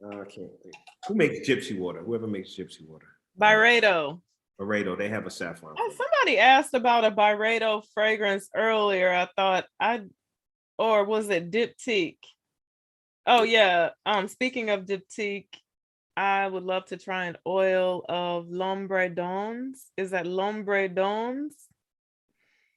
I can't think. Who makes gypsy water? Whoever makes gypsy water. Byredo. Byredo, they have a saffron fragrance. Somebody asked about a Byredo fragrance earlier. I thought or was it Diptyque? Oh yeah. Speaking of Diptyque, I would love to try an oil of L'Ombre d'Ons. Is that L'Ombre d'Ons?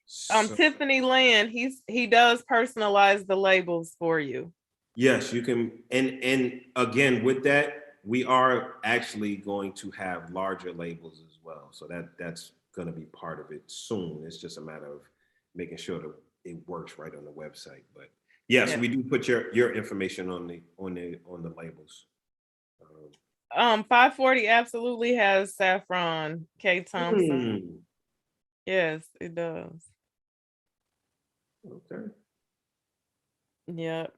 So, Tiffany Land, he does personalize the labels for you. yes, you can, and again with that, we are actually going to have larger labels as well. So that's going to be part of it soon. It's just a matter of making sure that it works right on the website. But yes, Yeah. we do put your information on the labels. 540 absolutely has saffron, K. Thompson. Hmm, Yes, it does. okay. Yep.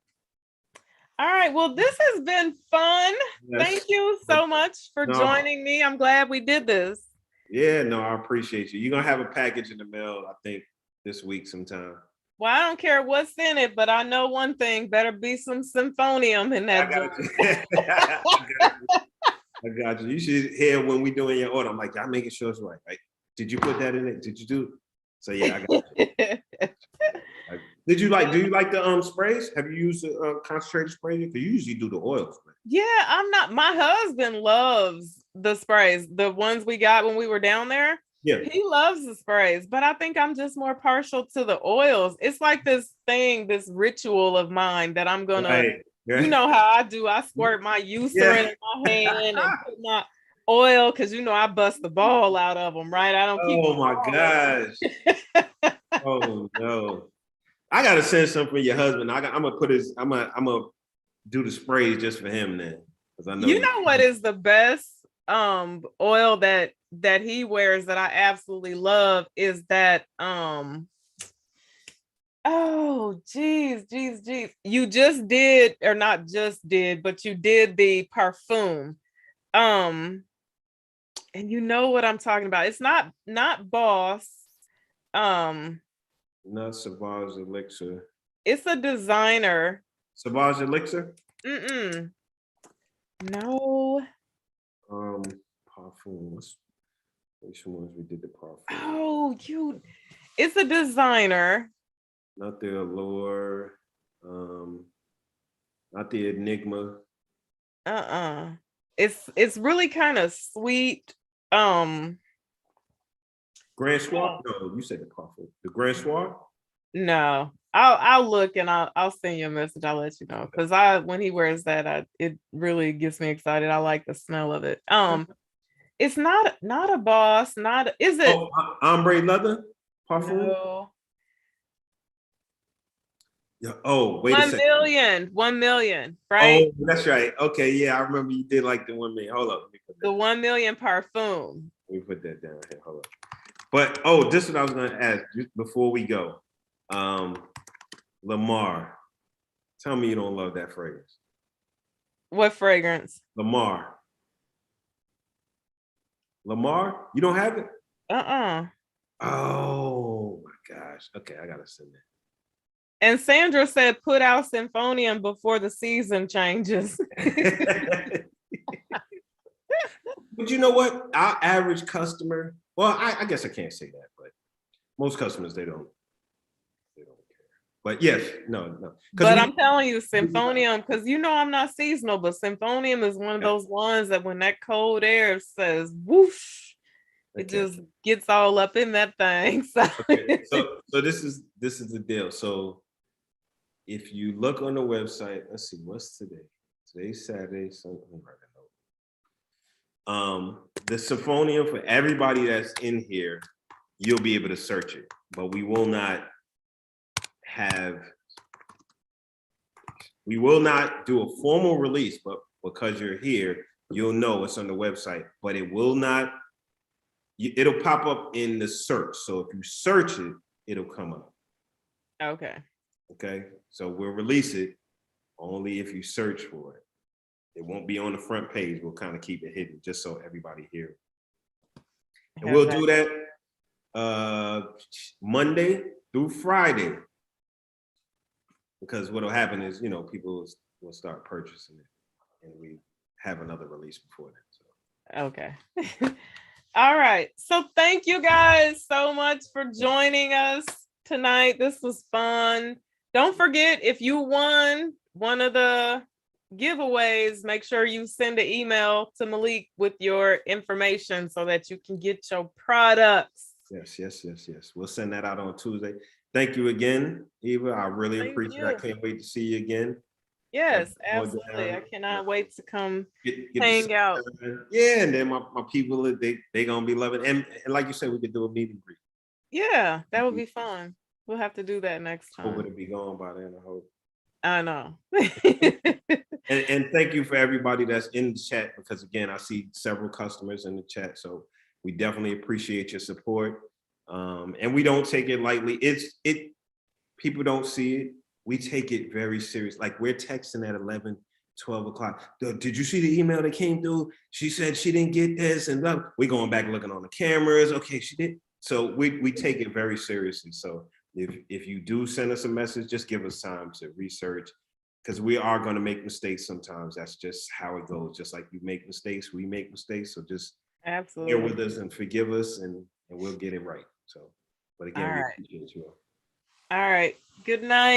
All right. Well, this has been fun. Yes. Thank you so much for No. joining me. I'm glad we did this. Yeah, no, I appreciate you. You're gonna have a package in the mail, I think, this week sometime. Well, I don't care what's in it, but I know one thing, better be some symphonium in I that got joint. you. I got you. You should hear when we doing your order. I'm like, y'all making sure it's right. Like, did you put that in it? Did you do? So yeah, I got you. Do you like the sprays? Have you used the concentrated spray? Because you usually do the oils. Yeah, I'm not. My husband loves the sprays, the ones we got when we were down there. Yeah. He loves the sprays, but I think I'm just more partial to the oils. It's like this thing, this ritual of mine that I'm gonna, Right. Yeah. you know how I do. I squirt my Eucerin in my hand and put my oil because you know I bust the ball out of them, right? I don't keep. Oh my gosh. Oh no. I gotta send something for your husband. I'm gonna put his. I'm gonna do the sprays just for him then, because I know You know what is the best oil that he wears that I absolutely love is that oh geez. You just did, or not just did, but you did the parfum. Um and you know what I'm talking about. It's not Boss. Um not Savage Elixir. it's a designer. Savage Elixir. Mm-mm. No. Um, Parfum. Which ones we did the parfum? Oh, it's a designer. Not the Allure. Not the Enigma. Uh-uh. It's really kind of sweet. Um, Grand Soir? No, you said the parfum. The Grand Soir? no. I'll look and I'll send you a message. I'll let you know. Because when he wears that, it really gets me excited. I like the smell of it. It's not a Boss, not is it? Oh, ombre leather parfum? No. Yeah. Oh, wait a 1 second. million, 1 million, right? Oh, that's right. Okay, yeah, I remember you did like the 1 million. Hold up. The 1 million parfum. Let me put that down here. Hold up. But this is what I was gonna ask just before we go. Lamar, tell me you don't love that fragrance. What fragrance? Lamar, you don't have it? Uh-uh. Oh my gosh. Okay, I gotta send that. And Sandra said, put out Symphonium before the season changes. But you know what? Our average customer, well, I guess I can't say that, but most customers, they don't care. But yes, no. But I'm telling you, Symphonium, because you know I'm not seasonal, but Symphonium is one of those ones that when that cold air says whoosh, it just gets all up in that thing. So, so this is the deal. So if you look on the website, let's see, what's today? Today's Saturday, so the Symphonium, for everybody that's in here, you'll be able to search it, but we will not do a formal release, but because you're here, you'll know it's on the website, but it will not, it'll pop up in the search. So if you search it, it'll come up. Okay. So we'll release it only if you search for it. It won't be on the front page. We'll kind of keep it hidden just so everybody hears. And we'll do that Monday through Friday. Because what'll happen is, people will start purchasing it, and we have another release before that. So. Okay. All right. So thank you guys so much for joining us tonight. This was fun. Don't forget, if you won one of the giveaways, make sure you send an email to Malik with your information so that you can get your products. Yes. We'll send that out on Tuesday. Thank you again, Eva. I really appreciate it. I can't wait to see you again. Yes, absolutely. I cannot wait to come hang out. Yeah, and then my people, they gonna be loving it. And like you said, we could do a meet and greet. Yeah, that would be fun. We'll have to do that next time. Hope it'll be gone by then, I hope. I know. and thank you for everybody that's in the chat, because again, I see several customers in the chat. So we definitely appreciate your support. And we don't take it lightly. People don't see it. We take it very serious. Like, we're texting at 11, 12 o'clock. Did you see the email that came through? She said she didn't get this, and we're going back looking on the cameras. Okay, she did. So we take it very seriously. So if you do send us a message, just give us time to research, because we are going to make mistakes sometimes. That's just how it goes. Just like you make mistakes, we make mistakes. So just absolutely bear with us and forgive us, and we'll get it right. So, but again, we appreciate you all. All right. Good night.